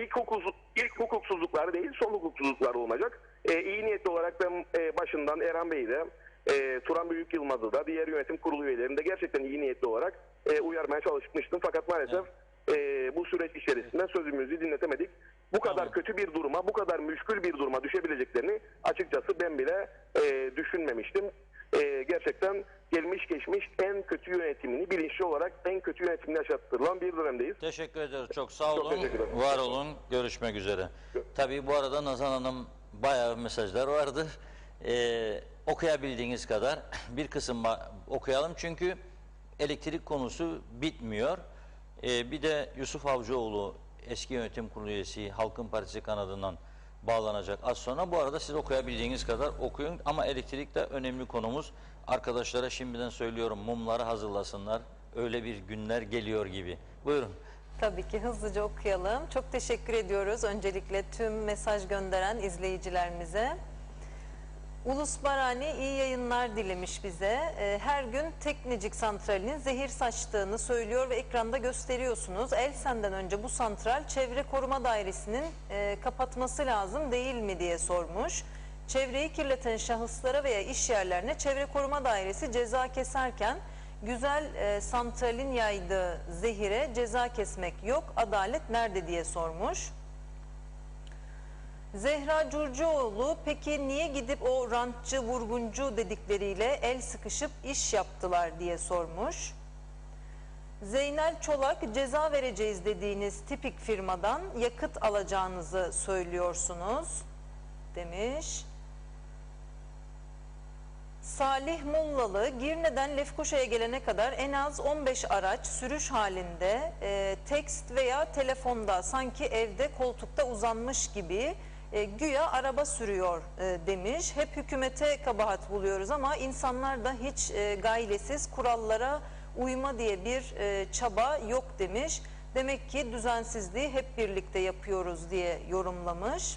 ilk hukuksuzlukları değil son hukuksuzlukları olacak. İyi niyetli olarak ben başından Erhan Bey'i de Turan Büyük Yılmaz'ı da diğer yönetim kurulu üyelerini de gerçekten iyi niyetli olarak uyarmaya çalışmıştım. Fakat maalesef bu süreç içerisinde sözümüzü dinletemedik. Bu kadar kötü bir duruma, bu kadar müşkül bir duruma düşebileceklerini açıkçası ben bile düşünmemiştim. Gerçekten gelmiş geçmiş en kötü yönetimini bilinçli olarak en kötü yönetimini yaşattırılan bir dönemdeyiz. Teşekkür ederiz. Çok sağ olun. teşekkür ederim. Var olun. Görüşmek üzere. Tabii bu arada Nazan Hanım bayağı mesajlar vardır. Okuyabildiğiniz kadar bir kısım okuyalım çünkü elektrik konusu bitmiyor. Bir de Yusuf Avcıoğlu eski yönetim kurulu üyesi Halkın Partisi kanadından bağlanacak az sonra. Bu arada siz okuyabildiğiniz kadar okuyun ama elektrik de önemli konumuz. Arkadaşlara şimdiden söylüyorum mumları hazırlasınlar. Öyle bir günler geliyor gibi. Buyurun. Tabii ki hızlıca okuyalım. Çok teşekkür ediyoruz öncelikle tüm mesaj gönderen izleyicilerimize. Ulus Barani iyi yayınlar dilemiş bize. Her gün Teknecik Santrali'nin zehir saçtığını söylüyor ve ekranda gösteriyorsunuz. Elsen'den önce bu santral Çevre Koruma Dairesi'nin kapatması lazım değil mi diye sormuş. Çevreyi kirleten şahıslara veya iş yerlerine Çevre Koruma Dairesi ceza keserken güzel santralin yaydığı zehire ceza kesmek yok. Adalet nerede diye sormuş. Zehra Curcuoğlu peki niye gidip o rantçı vurguncu dedikleriyle el sıkışıp iş yaptılar diye sormuş. Zeynel Çolak ceza vereceğiz dediğiniz tipik firmadan yakıt alacağınızı söylüyorsunuz demiş. Salih Mullalı Girne'den Lefkoşa'ya gelene kadar en az 15 araç sürüş halinde tekst veya telefonda sanki evde koltukta uzanmış gibi güya araba sürüyor demiş. Hep hükümete kabahat buluyoruz ama insanlar da hiç gailesiz kurallara uyma diye bir çaba yok demiş. Demek ki düzensizliği hep birlikte yapıyoruz diye yorumlamış.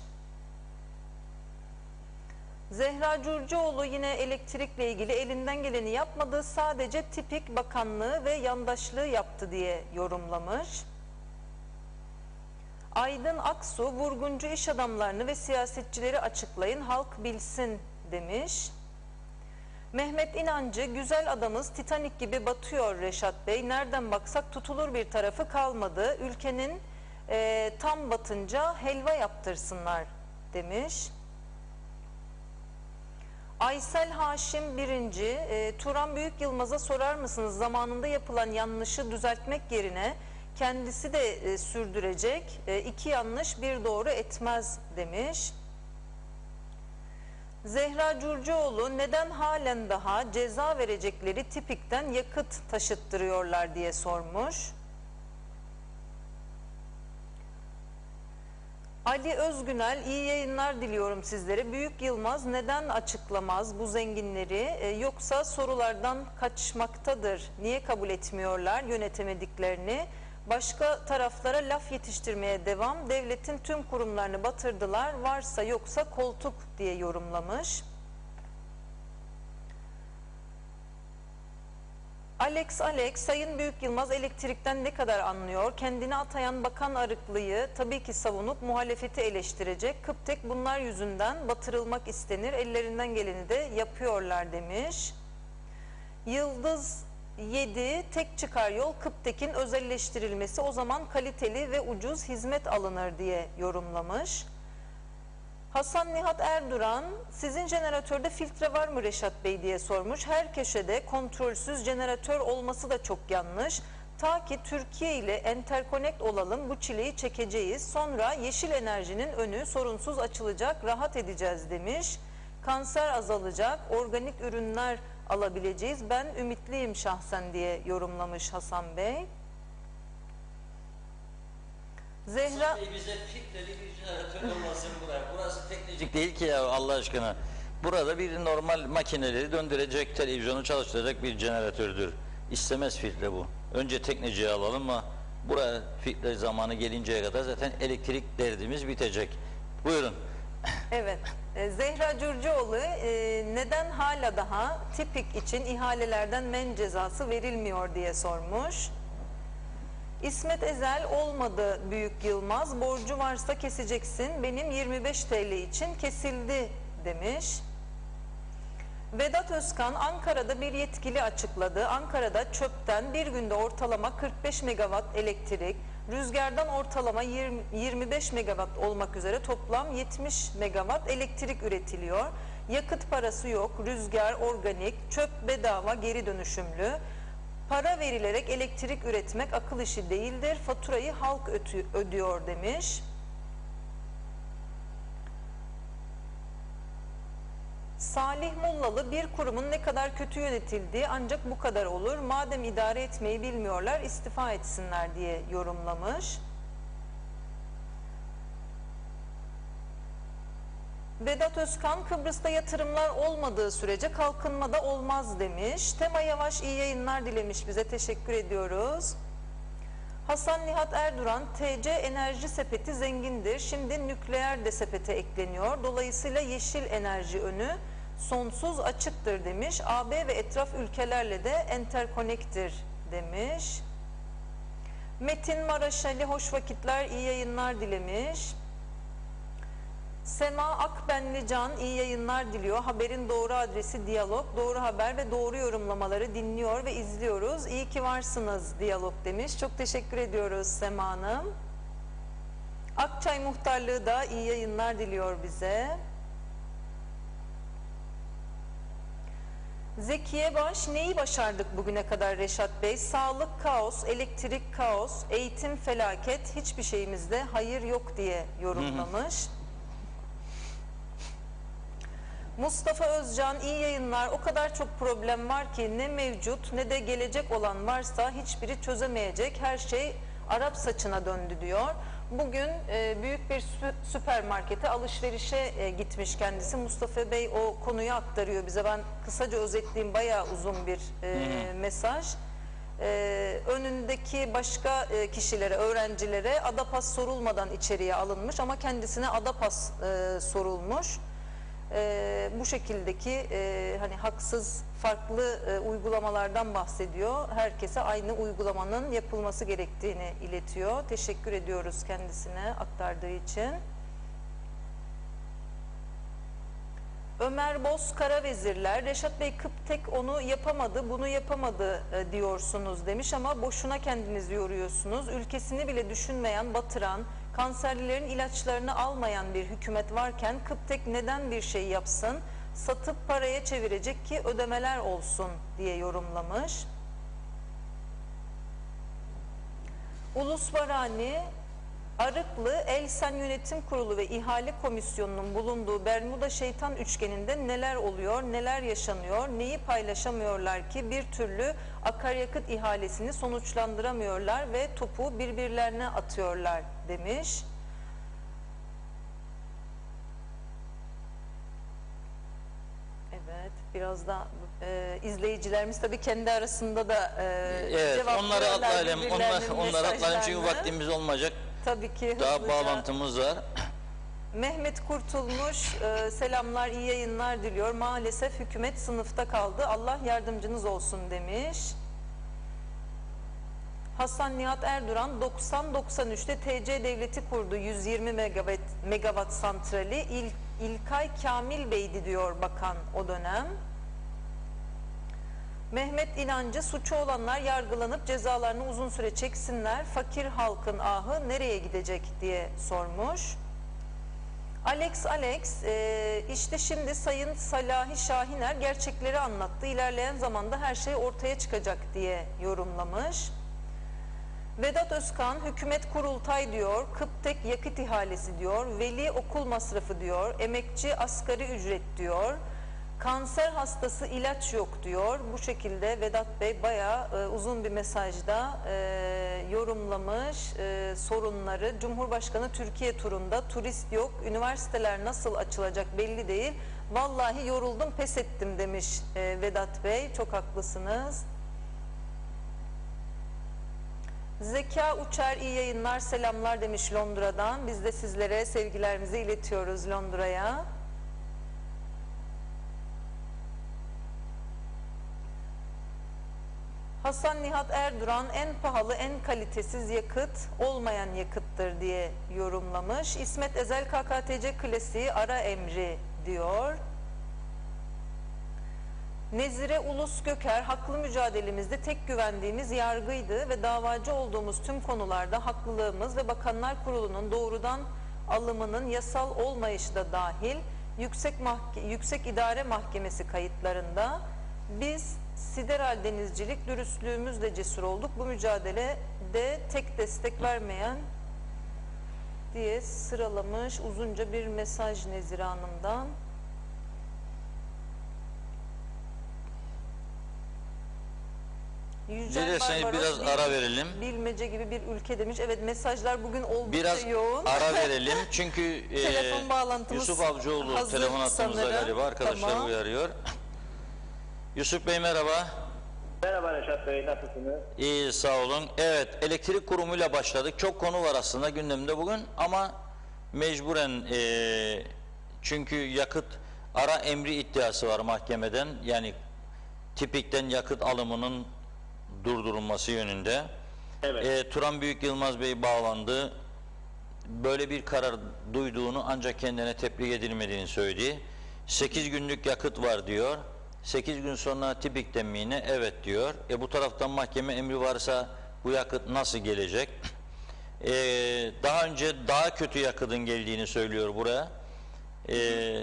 Zehra Curcuoğlu yine elektrikle ilgili elinden geleni yapmadı. Sadece tipik bakanlığı ve yandaşlığı yaptı diye yorumlamış. Aydın Aksu vurguncu iş adamlarını ve siyasetçileri açıklayın halk bilsin demiş. Mehmet İnancı güzel adamız Titanik gibi batıyor Reşat Bey. Nereden baksak tutulur bir tarafı kalmadı. Ülkenin tam batınca helva yaptırsınlar demiş. Aysel Haşim birinci, Turan Büyük Yılmaz'a sorar mısınız zamanında yapılan yanlışı düzeltmek yerine kendisi de sürdürecek, iki yanlış bir doğru etmez demiş. Zehra Curcuoğlu neden halen daha ceza verecekleri tipikten yakıt taşıttırıyorlar diye sormuş. Ali Özgünel iyi yayınlar diliyorum sizlere. Büyük Yılmaz neden açıklamaz bu zenginleri yoksa sorulardan kaçmaktadır? Niye kabul etmiyorlar yönetemediklerini? Başka taraflara laf yetiştirmeye devam. Devletin tüm kurumlarını batırdılar. Varsa yoksa koltuk diye yorumlamış. Alex, Sayın Büyük Yılmaz elektrikten ne kadar anlıyor? Kendini atayan bakan arıklıyı tabii ki savunup muhalefeti eleştirecek. Kıptek bunlar yüzünden batırılmak istenir. Ellerinden geleni de yapıyorlar demiş. Yıldız 7 tek çıkar yol Kıptek'in özelleştirilmesi o zaman kaliteli ve ucuz hizmet alınır diye yorumlamış. Hasan Nihat Erduran sizin jeneratörde filtre var mı Reşat Bey diye sormuş. Her köşede kontrolsüz jeneratör olması da çok yanlış. Ta ki Türkiye ile enterkonekt olalım, bu çileyi çekeceğiz. Sonra yeşil enerjinin önü sorunsuz açılacak, rahat edeceğiz demiş. Kanser azalacak, organik ürünler alabileceğiz. Ben ümitliyim şahsen diye yorumlamış Hasan Bey. Zehra... Bize filtreli bir jeneratör olmasın buraya. Burası teknolojik değil ki ya Allah aşkına. Burada bir normal makineleri döndürecek, televizyonu çalıştıracak bir jeneratördür. İstemez filtre bu. Önce tekneciyi alalım ama buraya filtre zamanı gelinceye kadar zaten elektrik derdimiz bitecek. Buyurun. Evet. Zehra Curcuoğlu neden hala daha tipik için ihalelerden men cezası verilmiyor diye sormuş. İsmet Ezel olmadı Büyük Yılmaz. Borcu varsa keseceksin. Benim 25 TL için kesildi demiş. Vedat Özkan Ankara'da bir yetkili açıkladı. Ankara'da çöpten bir günde ortalama 45 megawatt elektrik, rüzgardan ortalama 25 megawatt olmak üzere toplam 70 megawatt elektrik üretiliyor. Yakıt parası yok, rüzgar organik, çöp bedava, geri dönüşümlü. Para verilerek elektrik üretmek akıl işi değildir. Faturayı halk ödüyor demiş. Salih Mullalı bir kurumun ne kadar kötü yönetildiği ancak bu kadar olur. Madem idare etmeyi bilmiyorlar istifa etsinler diye yorumlamış. Vedat Özkan Kıbrıs'ta yatırımlar olmadığı sürece kalkınma da olmaz demiş. Tema Yavaş iyi yayınlar dilemiş bize, teşekkür ediyoruz. Hasan Nihat Erduran TC enerji sepeti zengindir. Şimdi nükleer de sepete ekleniyor. Dolayısıyla yeşil enerji önü sonsuz açıktır demiş. AB ve etraf ülkelerle de enterkonektir demiş. Metin Maraşali hoş vakitler, iyi yayınlar dilemiş. Sema Akbenlican iyi yayınlar diliyor. Haberin doğru adresi Diyalog. Doğru haber ve doğru yorumlamaları dinliyor ve izliyoruz. İyi ki varsınız Diyalog demiş. Çok teşekkür ediyoruz Sema Hanım. Akçay Muhtarlığı da iyi yayınlar diliyor bize. Zekiye Baş, neyi başardık bugüne kadar Reşat Bey? Sağlık kaos, elektrik kaos, eğitim felaket, hiçbir şeyimizde hayır yok diye yorumlamış. Mustafa Özcan iyi yayınlar. O kadar çok problem var ki ne mevcut ne de gelecek olan varsa hiçbiri çözemeyecek. Her şey Arap saçına döndü diyor. Bugün büyük bir süpermarkete alışverişe gitmiş kendisi. Mustafa Bey o konuyu aktarıyor bize. Ben kısaca özetleyeyim, bayağı uzun bir mesaj. Önündeki başka kişilere, öğrencilere Adapas sorulmadan içeriye alınmış ama kendisine Adapas sorulmuş. Bu şekildeki hani haksız farklı uygulamalardan bahsediyor. Herkese aynı uygulamanın yapılması gerektiğini iletiyor. Teşekkür ediyoruz kendisine aktardığı için. Ömer Boz Karavezirler, Reşat Bey Kıptek onu yapamadı, bunu yapamadı diyorsunuz demiş ama boşuna kendinizi yoruyorsunuz. Ülkesini bile düşünmeyen, batıran, kanserlilerin ilaçlarını almayan bir hükümet varken Kıptek neden bir şey yapsın, satıp paraya çevirecek ki ödemeler olsun diye yorumlamış. Ulusvarani Arıklı Elsen Yönetim Kurulu ve İhale Komisyonu'nun bulunduğu Bermuda Şeytan Üçgeni'nde neler oluyor, neler yaşanıyor, neyi paylaşamıyorlar ki bir türlü akaryakıt ihalesini sonuçlandıramıyorlar ve topu birbirlerine atıyorlar demiş. Evet, biraz da izleyicilerimiz tabii kendi arasında da evet, onları atlayalım, onları atlayalım çünkü vaktimiz olmayacak. Tabii ki daha hızlıca. bağlantımız var. Mehmet Kurtulmuş selamlar, iyi yayınlar diliyor. Maalesef hükümet sınıfta kaldı. Allah yardımcınız olsun demiş. Hasan Nihat Erduran 90-93'te TC Devleti kurdu 120 megawatt santrali. İlkay Kamil Bey'di diyor bakan o dönem. Mehmet İnancı suçu olanlar yargılanıp cezalarını uzun süre çeksinler. Fakir halkın ahı nereye gidecek diye sormuş. Alex işte şimdi Sayın Salahi Şahiner gerçekleri anlattı. İlerleyen zamanda her şey ortaya çıkacak diye yorumlamış. Vedat Özkan, hükümet kurultay diyor, Kıptek yakıt ihalesi diyor, veli okul masrafı diyor, emekçi asgari ücret diyor, kanser hastası ilaç yok diyor. Bu şekilde Vedat Bey bayağı uzun bir mesajda yorumlamış sorunları. Cumhurbaşkanı Türkiye turunda, turist yok, üniversiteler nasıl açılacak belli değil. Vallahi yoruldum, pes ettim demiş Vedat Bey. Çok haklısınız. Zeka Uçar, iyi yayınlar, selamlar demiş Londra'dan. Biz de sizlere sevgilerimizi iletiyoruz Londra'ya. Hasan Nihat Erduran, en pahalı, en kalitesiz yakıt olmayan yakıttır diye yorumlamış. İsmet Ezel, KKTC klasiği ara emri diyor. Nezire Ulus Göker, haklı mücadelemizde tek güvendiğimiz yargıydı ve davacı olduğumuz tüm konularda haklılığımız ve Bakanlar Kurulu'nun doğrudan alımının yasal olmayışı da dahil Yüksek İdare Mahkemesi kayıtlarında biz sideral denizcilik dürüstlüğümüzle cesur olduk. Bu mücadelede tek destek vermeyen diye sıralamış uzunca bir mesaj Nezire Hanım'dan. Dilerseniz biraz ara verelim. Bilmece gibi bir ülke demiş. Evet, mesajlar bugün oldukça Biraz yoğun. ara verelim çünkü Telefon bağlantımız Yusuf Avcıoğlu hazır telefon attığımızda sanırım. galiba arkadaşlar Tamam. uyarıyor. Yusuf Bey merhaba. Merhaba Reşat Bey, nasılsınız? İyi, sağ olun. Evet, elektrik kurumuyla başladık. Çok konu var aslında gündemde bugün ama mecburen çünkü yakıt ara emri iddiası var mahkemeden. Yani Tipik'ten yakıt alımının durdurulması yönünde. Evet. Turan Büyük Yılmaz Bey bağlandı. Böyle bir karar duyduğunu ancak kendine tebrik edilmediğini söyledi. 8 günlük yakıt var diyor. 8 gün sonra Tipik'ten mi yine? Evet diyor. Bu taraftan mahkeme emri varsa bu yakıt nasıl gelecek? Daha önce daha kötü yakıtın geldiğini söylüyor buraya.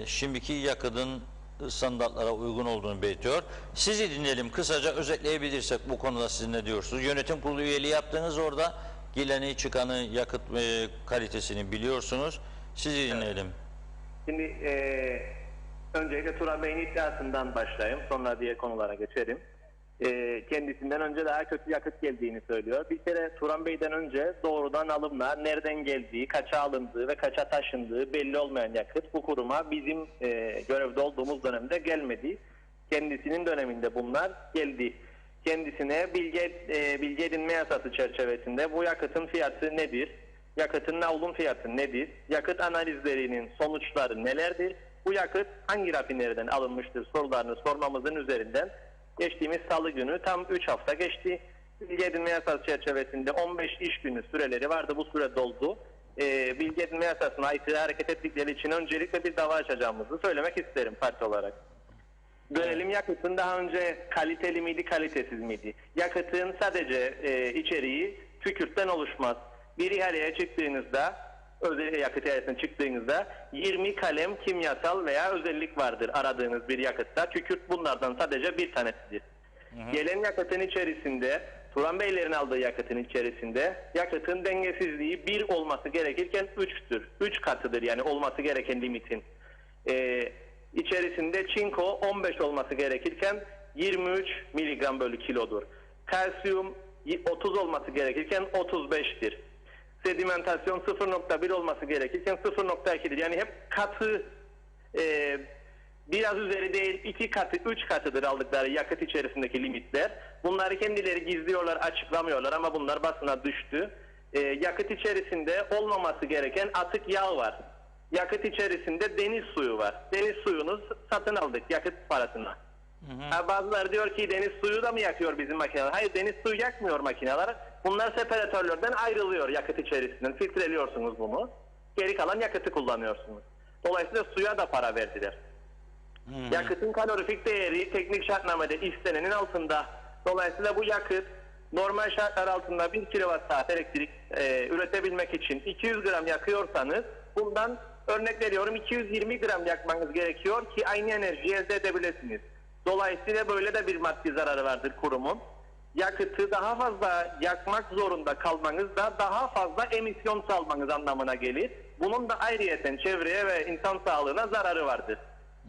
Şimdiki yakıtın standartlara uygun olduğunu belirtiyor. Sizi dinleyelim. Kısaca özetleyebilirsek bu konuda siz ne diyorsunuz? Yönetim kurulu üyeliği yaptınız orada. Geleni çıkanı yakıt kalitesini biliyorsunuz. Sizi dinleyelim. Şimdi öncelikle Turan Bey'in iddiasından başlayayım. Sonra diğer konulara geçelim. Kendisinden önce daha kötü yakıt geldiğini söylüyor. Bir kere Turan Bey'den önce doğrudan alımlar, nereden geldiği, kaça alındığı ve kaça taşındığı belli olmayan yakıt bu kuruma bizim görevde olduğumuz dönemde gelmedi. Kendisinin döneminde bunlar geldi. Kendisine bilgi edinme yasası çerçevesinde bu yakıtın fiyatı nedir? Yakıtın alım fiyatı nedir? Yakıt analizlerinin sonuçları nelerdir? Bu yakıt hangi rafineriden alınmıştır sorularını sormamızın üzerinden geçtiğimiz salı günü tam 3 hafta geçti. Bilgi edinme yasası çerçevesinde 15 iş günü süreleri vardı. Bu süre doldu. Bilgi edinme yasasına aykırı hareket ettikleri için öncelikle bir dava açacağımızı söylemek isterim parti olarak. Görelim yakıtın daha önce kaliteli miydi, kalitesiz miydi? Yakıtın sadece içeriği kükürtten oluşmaz. Bir ihaleye çıktığınızda, özel yakıt ihalesine çıktığınızda 20 kalem kimyasal veya özellik vardır aradığınız bir yakıtta. Kükürt bunlardan sadece bir tanesidir. Gelen yakıtın içerisinde, Turan Beylerin aldığı yakıtın içerisinde yakıtın dengesizliği 1 olması gerekirken 3'tür. 3 katıdır yani olması gereken limitin. İçerisinde çinko 15 olması gerekirken 23 miligram bölü kilodur. Kalsiyum 30 olması gerekirken 35'tir. Sedimentasyon 0.1 olması gerekirken 0.2'dir. Yani hep katı, biraz üzeri değil 2 katı, 3 katıdır aldıkları yakıt içerisindeki limitler. Bunları kendileri gizliyorlar, açıklamıyorlar ama bunlar basına düştü. Yakıt içerisinde olmaması gereken atık yağ var. Yakıt içerisinde deniz suyu var. Deniz suyunu satın aldık yakıt parasına. Bazıları diyor ki deniz suyu da mı yakıyor bizim makineler? Hayır, deniz suyu yakmıyor makineler. Bunlar separatörlerden ayrılıyor yakıt içerisinden. Filtreliyorsunuz bunu. Geri kalan yakıtı kullanıyorsunuz. Dolayısıyla suya da para verdiler. Yakıtın kalorifik değeri teknik şartnamede istenenin altında. Dolayısıyla bu yakıt normal şartlar altında 1 kWh elektrik üretebilmek için 200 gram yakıyorsanız bundan örnek veriyorum 220 gram yakmanız gerekiyor ki aynı enerjiyi elde edebilirsiniz. Dolayısıyla böyle de bir maddi zararı vardır kurumun. yakıtı daha fazla yakmak zorunda kalmanız da daha fazla emisyon salmanız anlamına gelir. Bunun da ayrıyeten çevreye ve insan sağlığına zararı vardır.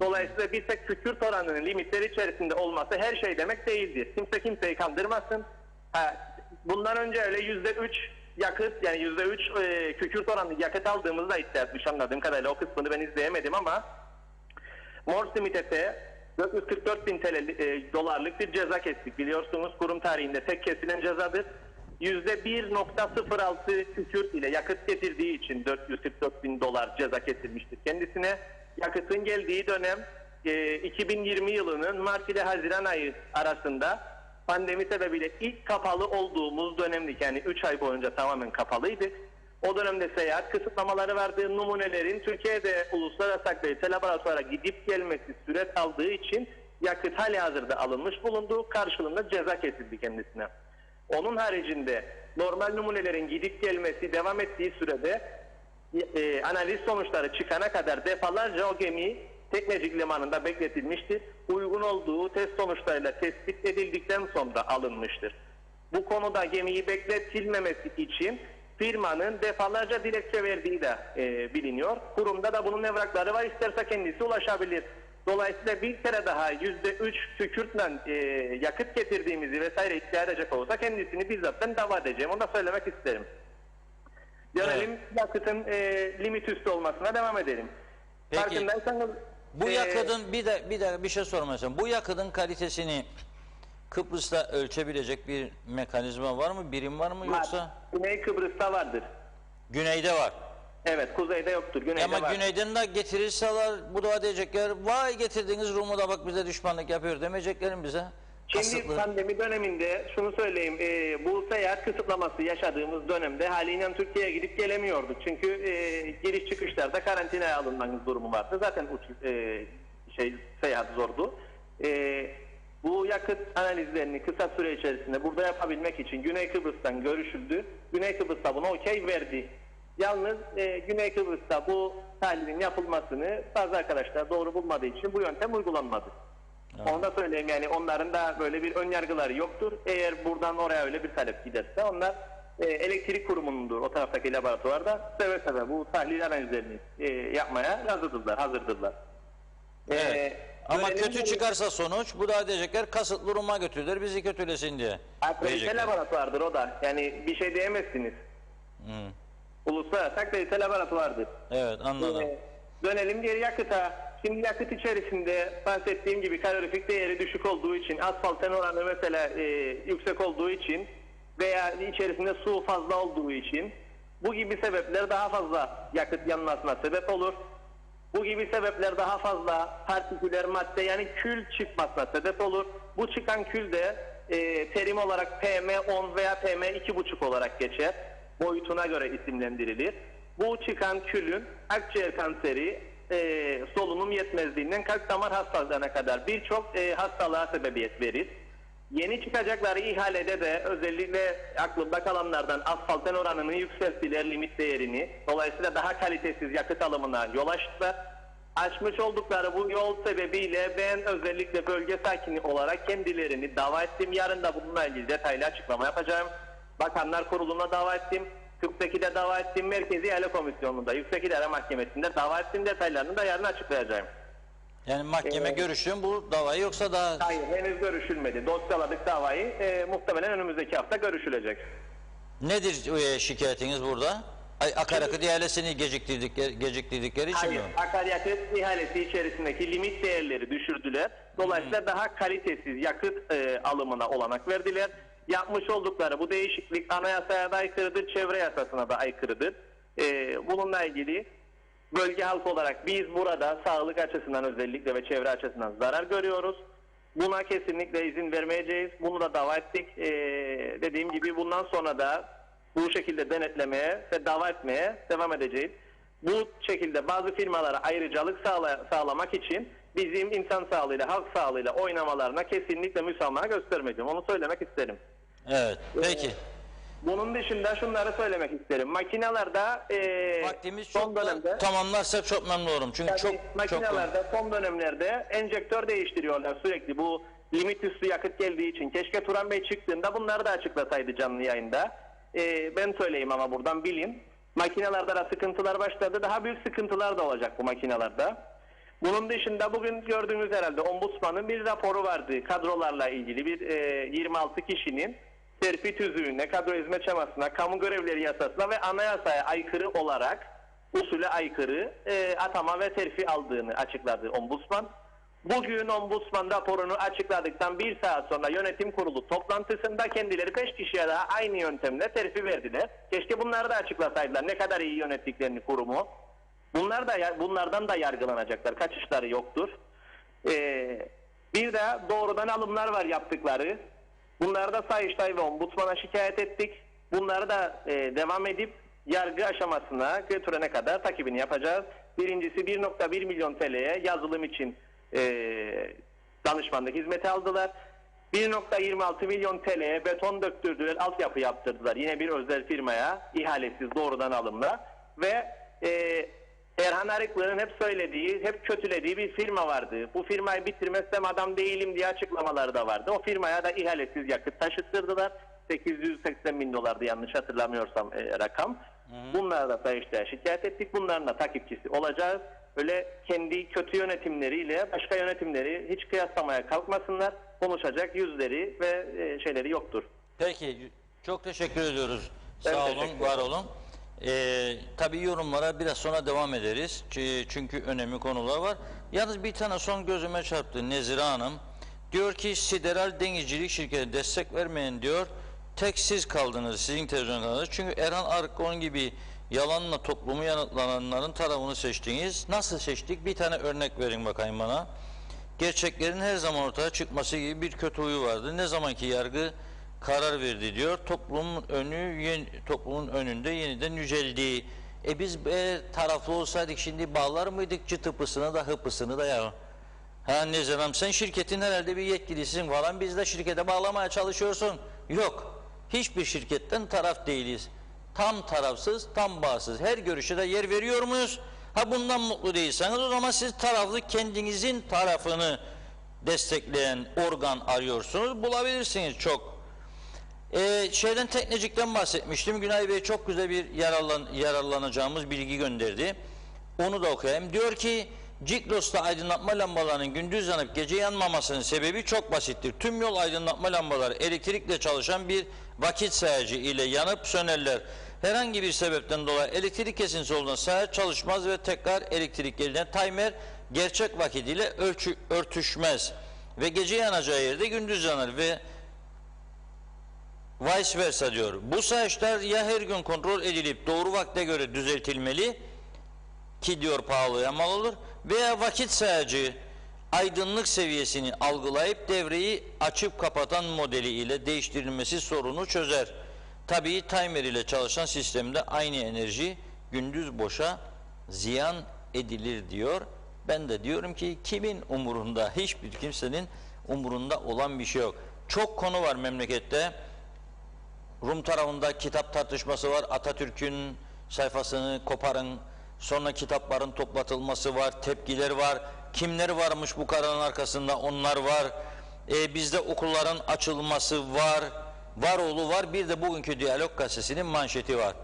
Dolayısıyla bir tek kükürt oranının limitleri içerisinde olması her şey demek değildir. Kimse kimseyi kandırmasın. Bundan önce öyle %3 yakıt, yani %3 kükürt oranlı yakıt aldığımızda iddia etmiş anladığım kadarıyla. O kısmını ben izleyemedim ama Morsimit'e 444.000 dolarlık bir ceza kestik. Biliyorsunuz kurum tarihinde tek kesilen cezadır. %1.06 kükürt ile yakıt getirdiği için 444.000 dolar ceza kesilmiştir kendisine. Yakıtın geldiği dönem 2020 yılının Mart ile Haziran ayı arasında pandemi sebebiyle ilk kapalı olduğumuz dönemdik. Yani 3 ay boyunca tamamen kapalıydık. O dönemde seyahat kısıtlamaları vardı. Numunelerin Türkiye'de uluslararası akredite laboratuvara gidip gelmesi süre aldığı için yakıt halihazırda alınmış bulundu. Karşılığında ceza kesildi kendisine. Onun haricinde normal numunelerin gidip gelmesi devam ettiği sürede analiz sonuçları çıkana kadar defalarca o gemi Teknecik Limanı'nda bekletilmiştir. Uygun olduğu test sonuçlarıyla tespit edildikten sonra alınmıştır. Bu konuda gemiyi bekletilmemesi için firmanın defalarca dilekçe verdiği de biliniyor. Kurumda da bunun evrakları var. İsterse kendisi ulaşabilir. Dolayısıyla bir kere daha %3 kükürtle yakıt getirdiğimizi vesaire iddia edecek olursa kendisini bizzat ben dava edeceğim. Onu da söylemek isterim. Dönelim yakıtın limit üstü olmasına devam edelim. Peki Farkındaysanız bu yakıtın bir şey sormak istiyorum. Bu yakıtın kalitesini Kıbrıs'ta ölçebilecek bir mekanizma var mı? Birim var mı yoksa? Güney Kıbrıs'ta vardır. Güneyde var. Evet, kuzeyde yoktur. Güneyde Ama var. güneyden de getirirseler bu da diyecekler vay getirdiğiniz Rum'u da bak bize düşmanlık yapıyor demeyeceklerin bize. Şimdi Kasıtlı. pandemi döneminde şunu söyleyeyim, bu seyahat kısıtlaması yaşadığımız dönemde haliyle Türkiye'ye gidip gelemiyorduk. Çünkü giriş çıkışlarda karantinaya alınmanız durumu vardı. Zaten seyahat zordu. Bu yakıt analizlerini kısa süre içerisinde burada yapabilmek için Güney Kıbrıs'tan görüşüldü. Güney Kıbrıs'ta buna okey verdi. Yalnız Güney Kıbrıs'ta bu tahlilin yapılmasını bazı arkadaşlar doğru bulmadığı için bu yöntem uygulanmadı. Evet. Onu da söyleyeyim, yani onların da böyle bir ön yargıları yoktur. Eğer buradan oraya öyle bir talep giderse onlar elektrik kurumunundur o taraftaki laboratuvarda seve seve bu tahlil analizlerini yapmaya hazırdırlar. Evet. Ama kötü çıkarsa sonuç bu da diyecekler kasıtlı Rum'a götürdüler bizi kötülesin diye. Akredite laboratuvardır o da. Yani bir şey diyemezsiniz. Uluslararası akredite laboratuvardır. Evet, anladım. Dönelim geri yakıta. Şimdi yakıt içerisinde bahsettiğim gibi kalorifik değeri düşük olduğu için, asfalten oranı mesela yüksek olduğu için veya içerisinde su fazla olduğu için bu gibi sebepler daha fazla yakıt yanmasına sebep olur. Bu gibi sebepler daha fazla partiküler madde yani kül çıkmasına sebep olur. Bu çıkan kül de terim olarak PM10 veya PM2,5 olarak geçer. Boyutuna göre isimlendirilir. Bu çıkan külün akciğer kanseri, solunum yetmezliğinden kalp damar hastalığına kadar birçok hastalığa sebebiyet verir. Yeni çıkacakları ihalede de özellikle aklımda kalanlardan asfalten oranını yükselttiler, limit değerini. Dolayısıyla daha kalitesiz yakıt alımına yol açtılar. Açmış oldukları bu yol sebebiyle ben özellikle bölge sakini olarak kendilerini dava ettim. Yarın da bununla ilgili detaylı açıklama yapacağım. Bakanlar Kurulu'na dava ettim. 42'de dava ettim. Merkezi İhale Komisyonu'nda, Yüksek İdare Mahkemesi'nde dava ettim. Detaylarını da yarın açıklayacağım. Yani mahkeme görüştün bu davayı yoksa daha... Hayır, henüz görüşülmedi. Dosyaladık davayı. Muhtemelen önümüzdeki hafta görüşülecek. Nedir şikayetiniz burada? Akaryakıt ihalesini geciktirdikleri için Hayır, mi? akaryakıt ihalesi içerisindeki limit değerleri düşürdüler. Dolayısıyla daha kalitesiz yakıt alımına olanak verdiler. Yapmış oldukları bu değişiklik anayasaya da aykırıdır, çevre yasasına da aykırıdır. Bununla ilgili bölge halkı olarak biz burada sağlık açısından özellikle ve çevre açısından zarar görüyoruz. Buna kesinlikle izin vermeyeceğiz. Bunu da dava ettik. Dediğim gibi bundan sonra da bu şekilde denetlemeye ve dava etmeye devam edeceğiz. Bu şekilde bazı firmalara ayrıcalık sağlamak için bizim insan sağlığıyla, halk sağlığıyla oynamalarına kesinlikle müsamaha göstermeyeceğim. Onu söylemek isterim. Evet, peki. Bunun dışında şunları söylemek isterim. Makinelerde vaktimiz son dönemde tamamlarsak çok memnun olurum. Çünkü çok makinelerde son dönemlerde enjektör değiştiriyorlar sürekli. Bu limit üstü yakıt geldiği için keşke Turan Bey çıktığında bunları da açıklasaydı canlı yayında. Ben söyleyeyim ama buradan bilin. Makinelerde de sıkıntılar başladı. Daha büyük sıkıntılar da olacak bu makinelerde. Bunun dışında bugün gördüğünüz herhalde Ombudsman'ın bir raporu vardı. Kadrolarla ilgili bir 26 kişinin terfi tüzüğüne, kadro hizmet şemasına, kamu görevleri yasasına ve anayasaya aykırı olarak, usule aykırı atama ve terfi aldığını açıkladı Ombudsman. Bugün Ombudsman raporunu açıkladıktan bir saat sonra yönetim kurulu toplantısında kendileri 5 kişiye daha aynı yöntemle terfi verdiler. Keşke bunları da açıklasaydılar. Ne kadar iyi yönettiklerini kurumu. Bunlardan da yargılanacaklar. Kaçışları yoktur. Bir de doğrudan alımlar var yaptıkları. Bunları da Sayıştay ve Ombudsman'a şikayet ettik. Bunları da devam edip yargı aşamasına götürene kadar takibini yapacağız. Birincisi 1.1 milyon TL'ye yazılım için danışmanlık hizmeti aldılar. 1.26 milyon TL'ye beton döktürdüler, altyapı yaptırdılar. Yine bir özel firmaya ihalesiz doğrudan alımla ve Erhan Arıklı'nın hep söylediği, hep kötülediği bir firma vardı. Bu firmayı bitirmezsem adam değilim diye açıklamaları da vardı. O firmaya da ihalesiz yakıt taşıttırdılar. 880 bin dolardı yanlış hatırlamıyorsam rakam. Bunlara da Sayıştay'a şikayet ettik. Bunların da takipçisi olacağız. Öyle kendi kötü yönetimleriyle başka yönetimleri hiç kıyaslamaya kalkmasınlar. Konuşacak yüzleri ve şeyleri yoktur. Peki, çok teşekkür ediyoruz. Ben Sağ teşekkür olun, var olun. Tabii yorumlara biraz sonra devam ederiz. Çünkü önemli konular var. Yalnız bir tane son gözüme çarptı Nezire Hanım. Diyor ki Sideral Denizcilik Şirketi destek vermeyin diyor. Tek siz kaldınız sizin televizyonlarınız. Çünkü Erhan Arıklı'nın gibi yalanla toplumu yanıtlananların tarafını seçtiniz. Nasıl seçtik? Bir tane örnek verin bakayım bana. Gerçeklerin her zaman ortaya çıkması gibi bir kötü huyu vardı. Ne zamanki yargı karar verdi diyor. Toplumun önünde yeniden yüceldi. Biz taraflı olsaydık şimdi bağlar mıydık çıtıpısını da hıpısını da ya. Ha Nezirem sen şirketin herhalde bir yetkilisisin falan biz de şirkete bağlamaya çalışıyorsun. Yok. Hiçbir şirketten taraf değiliz. Tam tarafsız, tam bağımsız. Her görüşe de yer veriyor muyuz? Ha bundan mutlu değilseniz o zaman siz taraflı kendinizin tarafını destekleyen organ arıyorsunuz. Bulabilirsiniz çok. Teknecik'ten bahsetmiştim. Günay Bey çok güzel bir yararlanacağımız bilgi gönderdi. Onu da okuyayım. Diyor ki Ciklos'ta aydınlatma lambalarının gündüz yanıp gece yanmamasının sebebi çok basittir. Tüm yol aydınlatma lambaları elektrikle çalışan bir vakit sayacı ile yanıp sönerler. Herhangi bir sebepten dolayı elektrik kesintisi olduğunda sayaç çalışmaz ve tekrar elektrik geldiğinde timer gerçek vakit ile örtüşmez. Ve gece yanacağı yerde gündüz yanar ve vice versa diyor. Bu sayaçlar ya her gün kontrol edilip doğru vakte göre düzeltilmeli ki diyor pahalıya mal olur veya vakit sayacı aydınlık seviyesini algılayıp devreyi açıp kapatan modeli ile değiştirilmesi sorunu çözer. Tabii timer ile çalışan sistemde aynı enerji gündüz boşa ziyan edilir diyor. Ben de diyorum ki kimin umurunda? Hiçbir kimsenin umurunda olan bir şey yok. Çok konu var memlekette. Rum tarafında kitap tartışması var. Atatürk'ün sayfasını koparın. Sonra kitapların toplatılması var. Tepkiler var. Kimler varmış bu kararın arkasında? Onlar var. Bizde okulların açılması var. Varoğlu var. Bir de bugünkü Diyalog Gazetesi'nin manşeti var.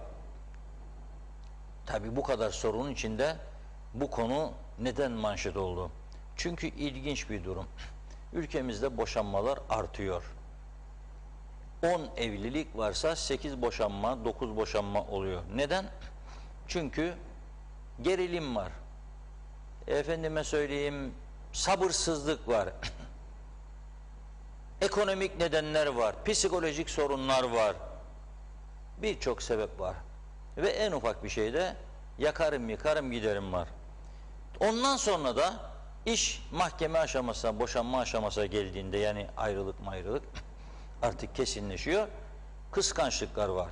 Tabii bu kadar sorunun içinde bu konu neden manşet oldu? Çünkü ilginç bir durum. Ülkemizde boşanmalar artıyor. 10 evlilik varsa 8 boşanma, 9 boşanma oluyor. Neden? Çünkü gerilim var. Efendime söyleyeyim, sabırsızlık var. Ekonomik nedenler var, psikolojik sorunlar var. Birçok sebep var. Ve en ufak bir şeyde yakarım yıkarım giderim var. Ondan sonra da iş mahkeme aşamasına, boşanma aşamasına geldiğinde yani ayrılık artık kesinleşiyor. Kıskançlıklar var.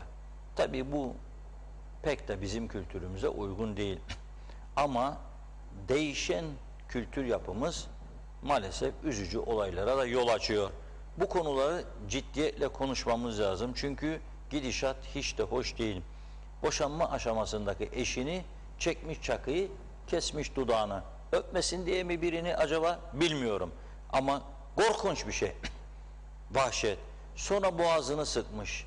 Tabii bu pek de bizim kültürümüze uygun değil. Ama değişen kültür yapımız maalesef üzücü olaylara da yol açıyor. Bu konuları ciddiyetle konuşmamız lazım. Çünkü gidişat hiç de hoş değil. Boşanma aşamasındaki eşini çekmiş çakıyı, kesmiş dudağını. Öpmesin diye mi birini acaba bilmiyorum. Ama Korkunç bir şey. Vahşet. Sonra boğazını sıkmış.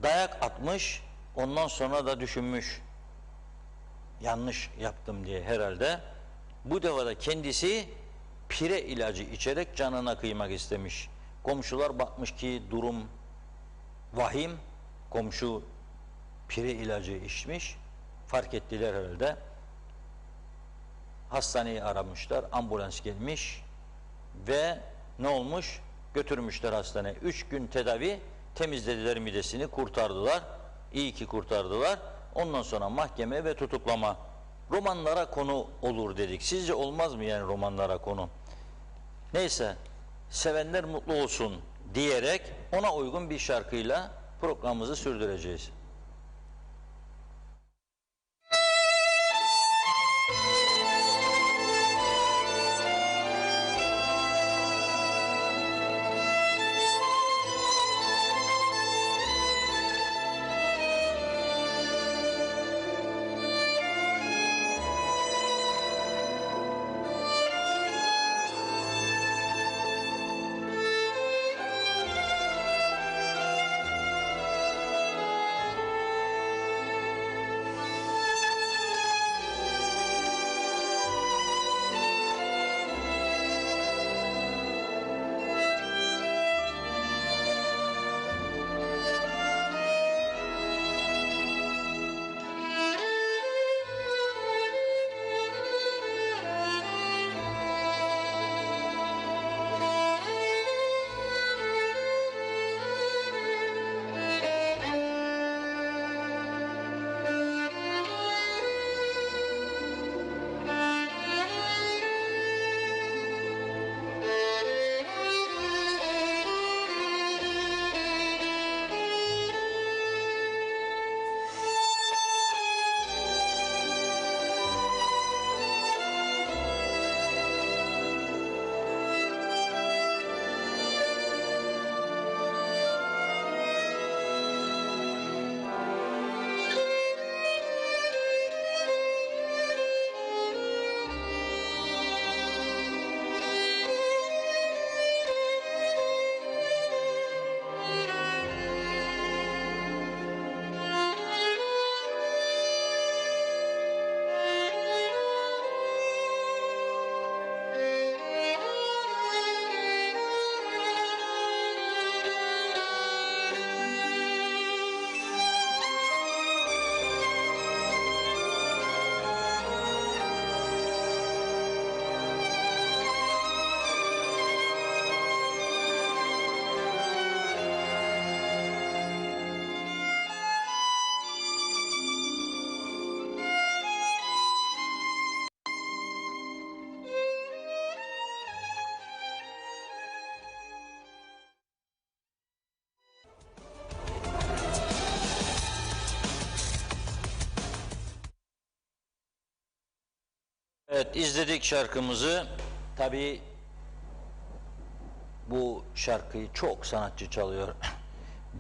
Dayak atmış. Ondan sonra da düşünmüş. Yanlış yaptım diye herhalde. Bu devada kendisi pire ilacı içerek canına kıymak istemiş. Komşular bakmış ki durum vahim. Komşu pire ilacı içmiş. Fark ettiler herhalde. Hastaneyi aramışlar. Ambulans gelmiş. Ve ne olmuş? Götürmüşler hastaneye. 3 gün tedavi, temizlediler midesini, kurtardılar. İyi ki kurtardılar. Ondan sonra mahkeme ve tutuklama. Romanlara konu olur dedik. Sizce olmaz mı yani romanlara konu? Neyse, sevenler mutlu olsun diyerek ona uygun bir şarkıyla programımızı sürdüreceğiz. Evet, izledik şarkımızı. Tabii bu şarkıyı çok sanatçı çalıyor.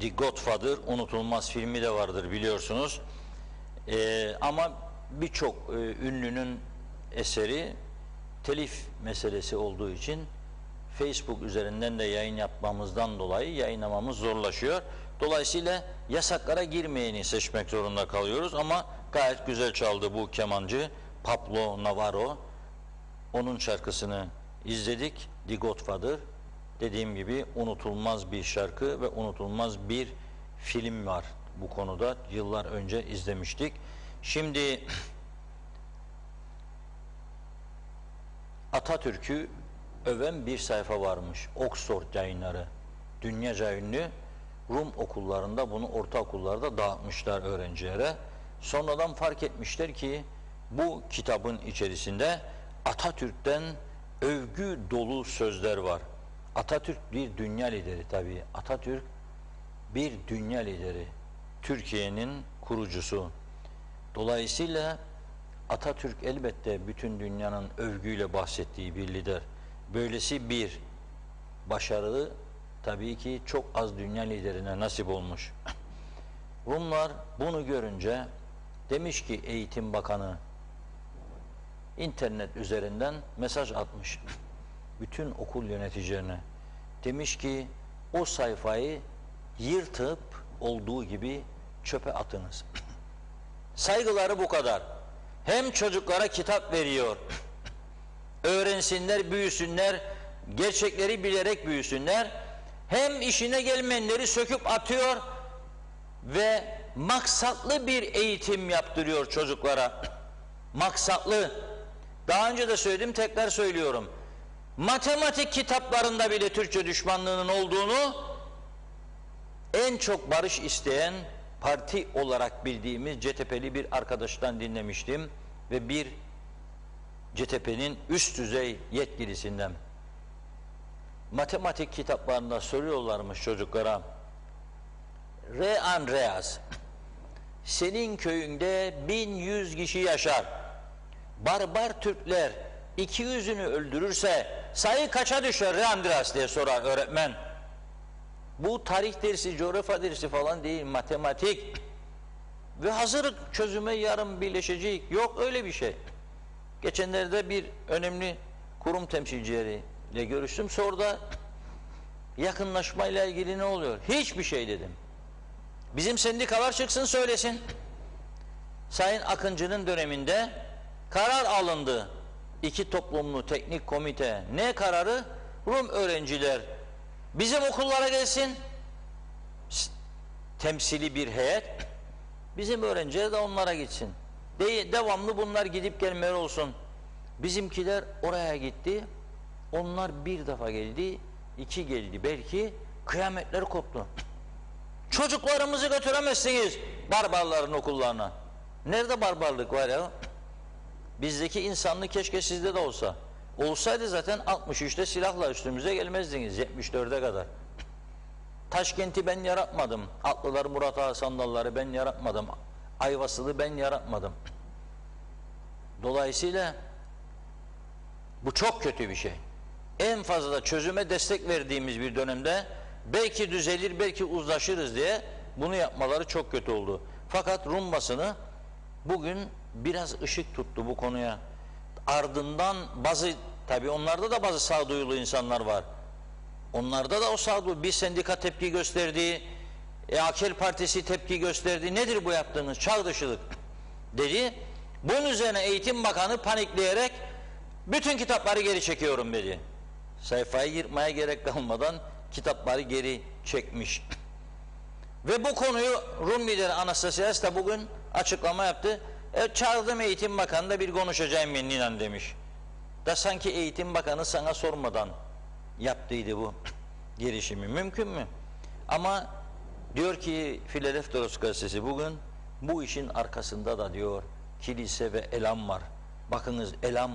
The Godfather, unutulmaz filmi de vardır biliyorsunuz. Ama birçok ünlünün eseri telif meselesi olduğu için Facebook üzerinden de yayın yapmamızdan dolayı yayınlamamız zorlaşıyor. Dolayısıyla yasaklara girmeyeni seçmek zorunda kalıyoruz ama gayet güzel çaldı bu kemancı Pablo Navarro. Onun şarkısını izledik. The Godfather. Dediğim gibi unutulmaz bir şarkı ve unutulmaz bir film var bu konuda. Yıllar önce izlemiştik. Şimdi Atatürk'ü öven bir sayfa varmış. Oxford Yayınları. Dünyaca ünlü. Rum okullarında bunu ortaokullarda dağıtmışlar öğrencilere. Sonradan fark etmişler ki bu kitabın içerisinde Atatürk'ten övgü dolu sözler var. Atatürk bir dünya lideri tabii. Atatürk bir dünya lideri. Türkiye'nin kurucusu. Dolayısıyla Atatürk elbette bütün dünyanın övgüyle bahsettiği bir lider. Böylesi bir başarılı tabii ki çok az dünya liderine nasip olmuş. Rumlar bunu görünce demiş ki Eğitim Bakanı internet üzerinden mesaj atmış bütün okul yöneticilerine. Demiş ki o sayfayı yırtıp olduğu gibi çöpe atınız. Saygıları bu kadar. Hem çocuklara kitap veriyor, öğrensinler, büyüsünler, gerçekleri bilerek büyüsünler, hem işine gelmeyenleri söküp atıyor ve maksatlı bir eğitim yaptırıyor çocuklara. Maksatlı. Daha önce de söyledim, tekrar söylüyorum. Matematik kitaplarında bile Türkçe düşmanlığının olduğunu en çok barış isteyen parti olarak bildiğimiz CTP'li bir arkadaştan dinlemiştim ve bir CTP'nin üst düzey yetkilisinden. Matematik kitaplarında soruyorlarmış çocuklara, Andreas, senin köyünde 1100 kişi yaşar. Barbar Türkler 200'ünü öldürürse sayı kaça düşer Andreas diye sorar öğretmen. Bu tarih dersi, coğrafya dersi falan değil, matematik. Ve hazır çözüme yarın birleşecek. Yok öyle bir şey. Geçenlerde bir önemli kurum temsilcileriyle görüştüm. Sonra da yakınlaşmayla ilgili ne oluyor? Hiçbir şey dedim. Bizim sendikalar çıksın söylesin. Sayın Akıncı'nın döneminde karar alındı. 2 toplumlu teknik komite. Ne kararı? Rum öğrenciler bizim okullara gelsin. Temsili bir heyet. Bizim öğrenciler de onlara gitsin. Devamlı bunlar gidip gelmeler olsun. Bizimkiler oraya gitti. Onlar bir defa geldi, 2 geldi. Belki kıyametler koptu. Çocuklarımızı götüremezsiniz barbarların okullarına. Nerede barbarlık var ya? Bizdeki insanlık keşke sizde de olsa. Olsaydı zaten 63'te silahla üstümüze gelmezdiniz 74'e kadar. Taşkent'i ben yaratmadım. Atlılar, Murat Ağa Sandalları ben yaratmadım. Ayvasılı ben yaratmadım. Dolayısıyla bu çok kötü bir şey. En fazla da çözüme destek verdiğimiz bir dönemde belki düzelir, belki uzlaşırız diye bunu yapmaları çok kötü oldu. Fakat Rum basını bugün biraz ışık tuttu bu konuya. Ardından tabii onlarda da bazı sağduyulu insanlar var. Onlarda da o sağduyu, bir sendika tepki gösterdi, AKEL Partisi tepki gösterdi. Nedir bu yaptığınız? Çağ dışılık dedi. Bunun üzerine Eğitim Bakanı panikleyerek bütün kitapları geri çekiyorum dedi. Sayfayı yırtmaya gerek kalmadan kitapları geri çekmiş. Ve bu konuyu Rum lideri Anastasias da bugün açıklama yaptı. Çağırdım Eğitim Bakanı da bir konuşacağım meninan demiş. Da sanki Eğitim Bakanı sana sormadan yaptıydı bu girişimi. Mümkün mü? Ama diyor ki Philadelphos gazetesi bugün bu işin arkasında da diyor kilise ve elam var. Bakınız elam,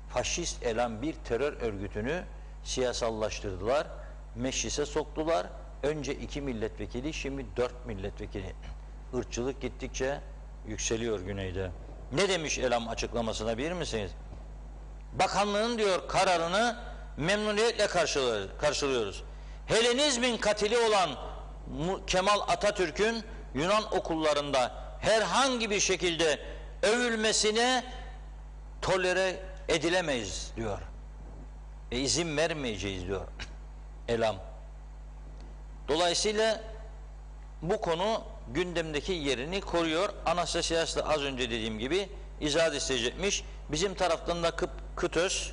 faşist elam bir terör örgütünü siyasallaştırdılar. Meclise soktular. Önce 2 milletvekili, şimdi 4 milletvekili. Irkçılık gittikçe yükseliyor güneyde. Ne demiş elam açıklamasına bilir misiniz? Bakanlığın diyor kararını memnuniyetle karşılıyoruz. Helenizmin katili olan Kemal Atatürk'ün Yunan okullarında herhangi bir şekilde övülmesine tolere edilemeyiz diyor. İzin vermeyeceğiz diyor elam. Dolayısıyla bu konu gündemdeki yerini koruyor. Anastasias da az önce dediğim gibi izahat isteyecekmiş. Bizim taraftan da KıTÖS,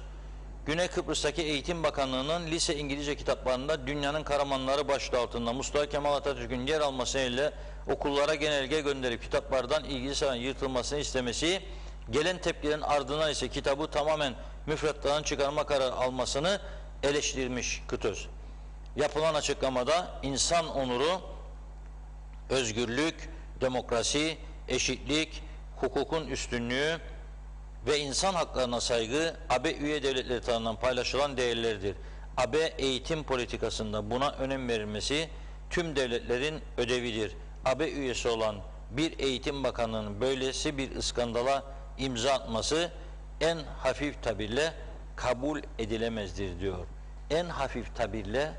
Güney Kıbrıs'taki Eğitim Bakanlığı'nın lise İngilizce kitaplarında Dünyanın Kahramanları başlığı altında Mustafa Kemal Atatürk'ün yer almasıyla okullara genelge gönderip kitaplardan ilgili sayfanın yırtılmasını istemesi, gelen tepkilerin ardından ise kitabı tamamen müfredattan çıkarma kararı almasını eleştirmiş KıTÖS. Yapılan açıklamada insan onuru, özgürlük, demokrasi, eşitlik, hukukun üstünlüğü ve insan haklarına saygı AB üye devletleri tarafından paylaşılan değerlerdir. AB eğitim politikasında buna önem verilmesi tüm devletlerin ödevidir. AB üyesi olan bir eğitim bakanlığının böylesi bir iskandala imza atması en hafif tabirle kabul edilemezdir diyor. En hafif tabirle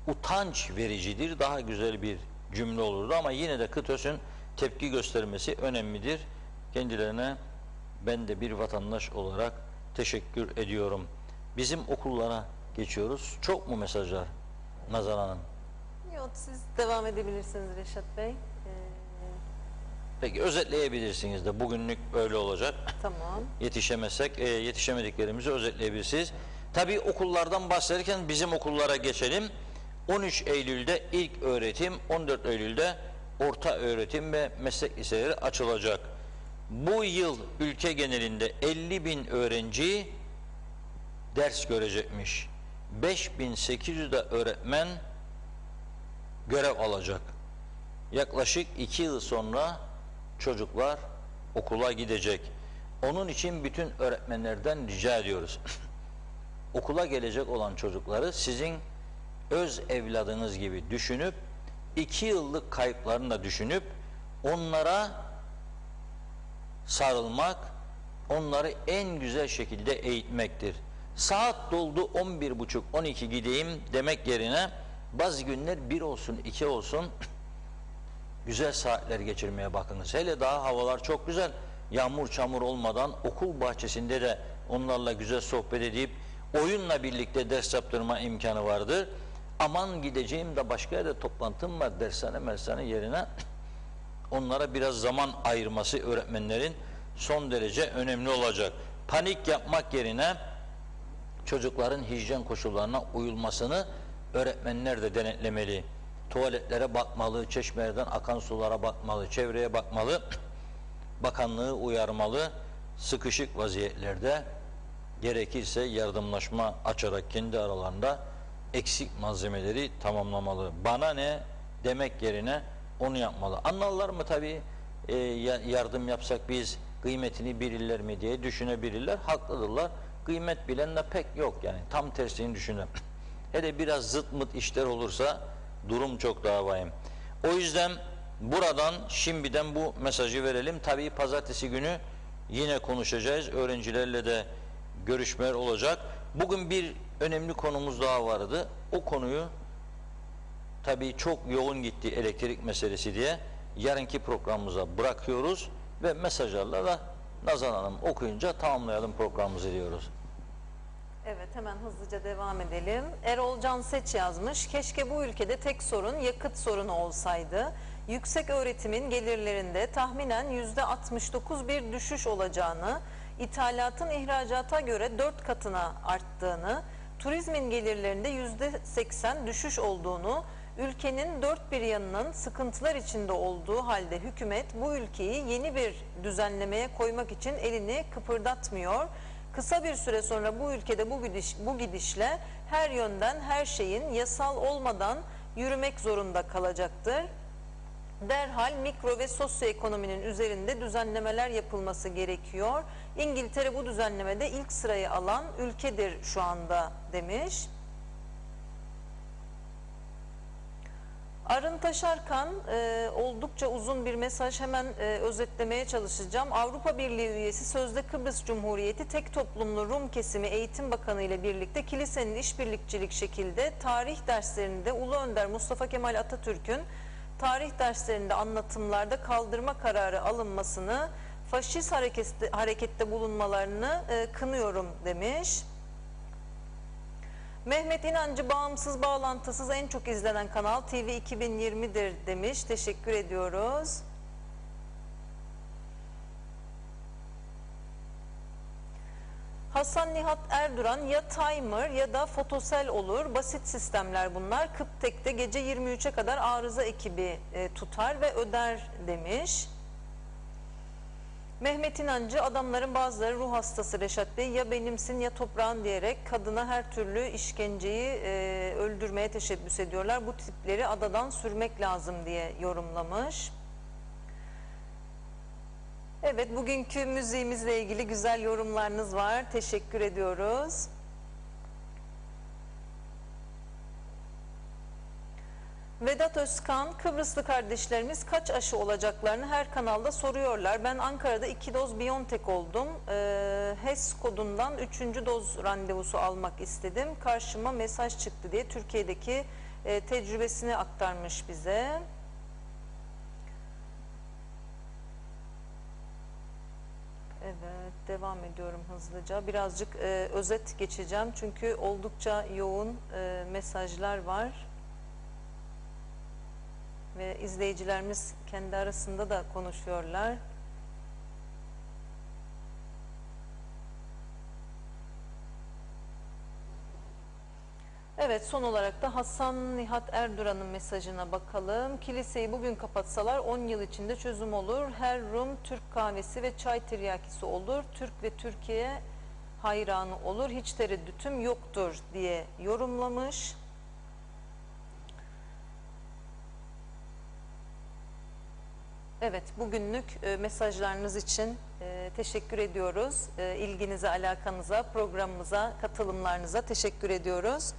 utanç vericidir. Daha güzel bir cümle olurdu ama yine de KıTÖS'ün tepki göstermesi önemlidir. Kendilerine ben de bir vatandaş olarak teşekkür ediyorum. Bizim okullara geçiyoruz. Çok mu mesajlar Nazan Hanım? Yok, siz devam edebilirsiniz Reşat Bey. Peki özetleyebilirsiniz de bugünlük öyle olacak. Tamam. Yetişemezsek yetişemediklerimizi özetleyebilirsiniz. Tabii okullardan bahsederken bizim okullara geçelim. 13 Eylül'de ilk öğretim, 14 Eylül'de orta öğretim ve meslek liseleri açılacak. Bu yıl ülke genelinde 50.000 öğrenci ders görecekmiş. 5.800 de öğretmen görev alacak. Yaklaşık 2 yıl sonra çocuklar okula gidecek. Onun için bütün öğretmenlerden rica ediyoruz. Okula gelecek olan çocukları sizin öz evladınız gibi düşünüp 2 yıllık kayıplarını da düşünüp onlara sarılmak, onları en güzel şekilde eğitmektir. Saat doldu 11.30-12 gideyim demek yerine bazı günler 1 olsun 2 olsun güzel saatler geçirmeye bakınız. Hele daha havalar çok güzel. Yağmur çamur olmadan okul bahçesinde de onlarla güzel sohbet edip oyunla birlikte ders yaptırma imkanı vardır. Aman gideceğim de başka yerde toplantım var dershane yerine onlara biraz zaman ayırması öğretmenlerin son derece önemli olacak. Panik yapmak yerine çocukların hijyen koşullarına uyulmasını öğretmenler de denetlemeli. Tuvaletlere bakmalı, çeşmelerden akan sulara bakmalı, çevreye bakmalı, bakanlığı uyarmalı, sıkışık vaziyetlerde gerekirse yardımlaşma açarak kendi aralarında eksik malzemeleri tamamlamalı. Bana ne demek yerine onu yapmalı. Anlarlar mı tabii yardım yapsak biz kıymetini bilirler mi diye düşünebilirler. Haklıdırlar. Kıymet bilen de pek yok yani. Tam tersini düşünün. Hele biraz zıt mıt işler olursa durum çok daha vahim. O yüzden buradan şimdiden bu mesajı verelim. Tabii pazartesi günü yine konuşacağız. Öğrencilerle de görüşmeler olacak. Bugün bir önemli konumuz daha vardı. O konuyu tabii çok yoğun gitti elektrik meselesi diye yarınki programımıza bırakıyoruz ve mesajlarla da Nazan Hanım okuyunca tamamlayalım programımızı diyoruz. Evet, hemen hızlıca devam edelim. Erol Canseç yazmış. Keşke bu ülkede tek sorun yakıt sorunu olsaydı. Yüksek öğretimin gelirlerinde tahminen %69 bir düşüş olacağını, ithalatın ihracata göre 4 katına arttığını, turizmin gelirlerinde %80 düşüş olduğunu, ülkenin dört bir yanının sıkıntılar içinde olduğu halde hükümet bu ülkeyi yeni bir düzenlemeye koymak için elini kıpırdatmıyor. Kısa bir süre sonra bu ülkede bu gidişle her yönden her şeyin yasal olmadan yürümek zorunda kalacaktır. Derhal mikro ve sosyoekonominin üzerinde düzenlemeler yapılması gerekiyor. İngiltere bu düzenlemede ilk sırayı alan ülkedir şu anda demiş. Arın Taşarkan oldukça uzun bir mesaj, hemen özetlemeye çalışacağım. Avrupa Birliği üyesi sözde Kıbrıs Cumhuriyeti Tek Toplumlu Rum Kesimi Eğitim Bakanı ile birlikte kilisenin işbirlikçilik şekilde tarih derslerinde Ulu Önder Mustafa Kemal Atatürk'ün tarih derslerinde anlatımlarda kaldırma kararı alınmasını, faşist harekette bulunmalarını kınıyorum demiş. Mehmet İnancı bağımsız bağlantısız en çok izlenen kanal TV 2020'dir demiş. Teşekkür ediyoruz. Hasan Nihat Erduran ya timer ya da fotosel olur. Basit sistemler bunlar. Kıptek'te gece 23'e kadar arıza ekibi tutar ve öder demiş. Mehmet İnancı adamların bazıları ruh hastası Reşat Bey, ya benimsin ya toprağın diyerek kadına her türlü işkenceyi öldürmeye teşebbüs ediyorlar. Bu tipleri adadan sürmek lazım diye yorumlamış. Evet, bugünkü müziğimizle ilgili güzel yorumlarınız var. Teşekkür ediyoruz. Vedat Özkan, Kıbrıslı kardeşlerimiz kaç aşı olacaklarını her kanalda soruyorlar. Ben Ankara'da 2 doz BioNTech oldum. HES kodundan 3. doz randevusu almak istedim. Karşıma mesaj çıktı diye Türkiye'deki tecrübesini aktarmış bize. Evet, devam ediyorum hızlıca. Birazcık özet geçeceğim çünkü oldukça yoğun mesajlar var. ve izleyicilerimiz kendi arasında da konuşuyorlar. Evet, son olarak da Hasan Nihat Erduran'ın mesajına bakalım. Kiliseyi bugün kapatsalar 10 yıl içinde çözüm olur. Her Rum Türk kahvesi ve çay tiryakisi olur. Türk ve Türkiye hayranı olur. Hiç tereddütüm yoktur diye yorumlamış. Evet, bugünlük mesajlarınız için teşekkür ediyoruz. İlginize, alakanıza, programımıza, katılımlarınıza teşekkür ediyoruz.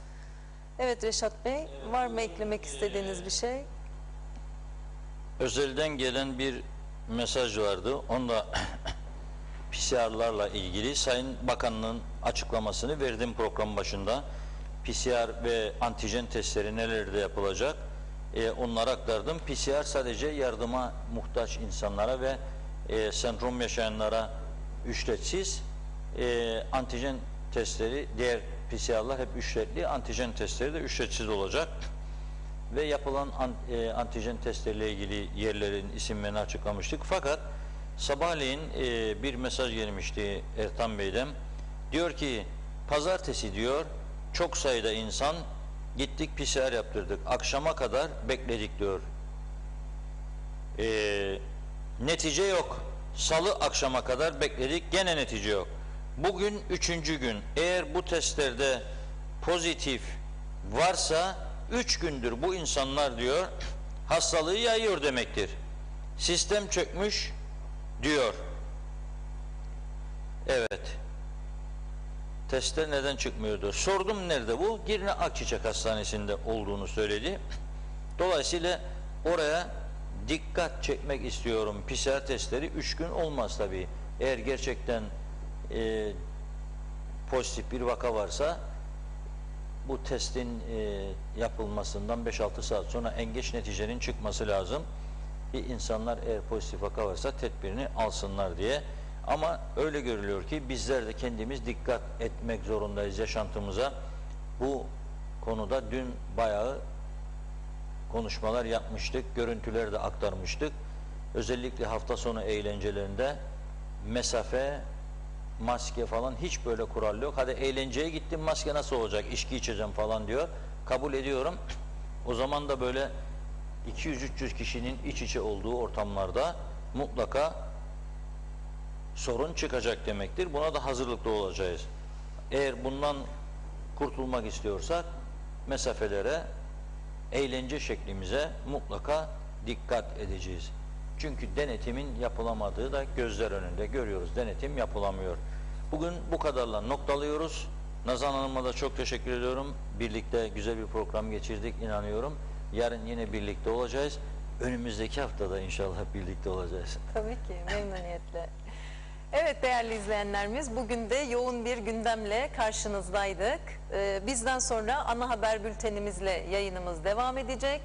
Evet Reşat Bey, var mı eklemek istediğiniz bir şey? Özelden gelen bir mesaj vardı. Onda PCR'larla ilgili Sayın Bakan'ın açıklamasını verdim program başında. PCR ve antijen testleri nelerde yapılacak? Onları aktardım. PCR sadece yardıma muhtaç insanlara ve sendrom yaşayanlara ücretsiz. Antijen testleri, diğer PCR'lar hep ücretli. Antijen testleri de ücretsiz olacak. Ve yapılan antijen testleriyle ilgili yerlerin isimlerini açıklamıştık. Fakat sabahleyin bir mesaj gelmişti Ertan Bey'den. Diyor ki pazartesi diyor çok sayıda insan gittik PCR yaptırdık. Akşama kadar bekledik diyor. Netice yok. Salı akşama kadar bekledik. Gene netice yok. Bugün 3. gün. Eğer bu testlerde pozitif varsa 3 gündür bu insanlar diyor hastalığı yayıyor demektir. Sistem çökmüş diyor. Evet. Testler neden çıkmıyordu? Sordum nerede bu? Girne Akçiçek Hastanesi'nde olduğunu söyledi. Dolayısıyla oraya dikkat çekmek istiyorum. PCR testleri 3 gün olmaz tabii. Eğer gerçekten pozitif bir vaka varsa bu testin yapılmasından 5-6 saat sonra en geç neticenin çıkması lazım. İnsanlar eğer pozitif vaka varsa tedbirini alsınlar diye. Ama öyle görülüyor ki bizler de kendimiz dikkat etmek zorundayız yaşantımıza. Bu konuda dün bayağı konuşmalar yapmıştık, görüntüler de aktarmıştık. Özellikle hafta sonu eğlencelerinde mesafe, maske falan hiç böyle kural yok. Hadi eğlenceye gittim maske nasıl olacak? İçki içeceğim falan diyor. Kabul ediyorum. O zaman da böyle 200-300 kişinin iç içe olduğu ortamlarda mutlaka sorun çıkacak demektir. Buna da hazırlıklı olacağız. Eğer bundan kurtulmak istiyorsak mesafelere, eğlence şeklimize mutlaka dikkat edeceğiz. Çünkü denetimin yapılamadığı da gözler önünde görüyoruz. Denetim yapılamıyor. Bugün bu kadarla noktalıyoruz. Nazan Hanım'a da çok teşekkür ediyorum. Birlikte güzel bir program geçirdik inanıyorum. Yarın yine birlikte olacağız. Önümüzdeki haftada inşallah birlikte olacağız. Tabii ki, memnuniyetle. Evet değerli izleyenlerimiz, bugün de yoğun bir gündemle karşınızdaydık. Bizden sonra ana haber bültenimizle yayınımız devam edecek.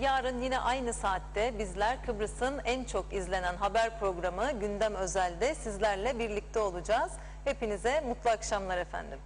Yarın yine aynı saatte bizler Kıbrıs'ın en çok izlenen haber programı Gündem Özel'de sizlerle birlikte olacağız. Hepinize mutlu akşamlar efendim.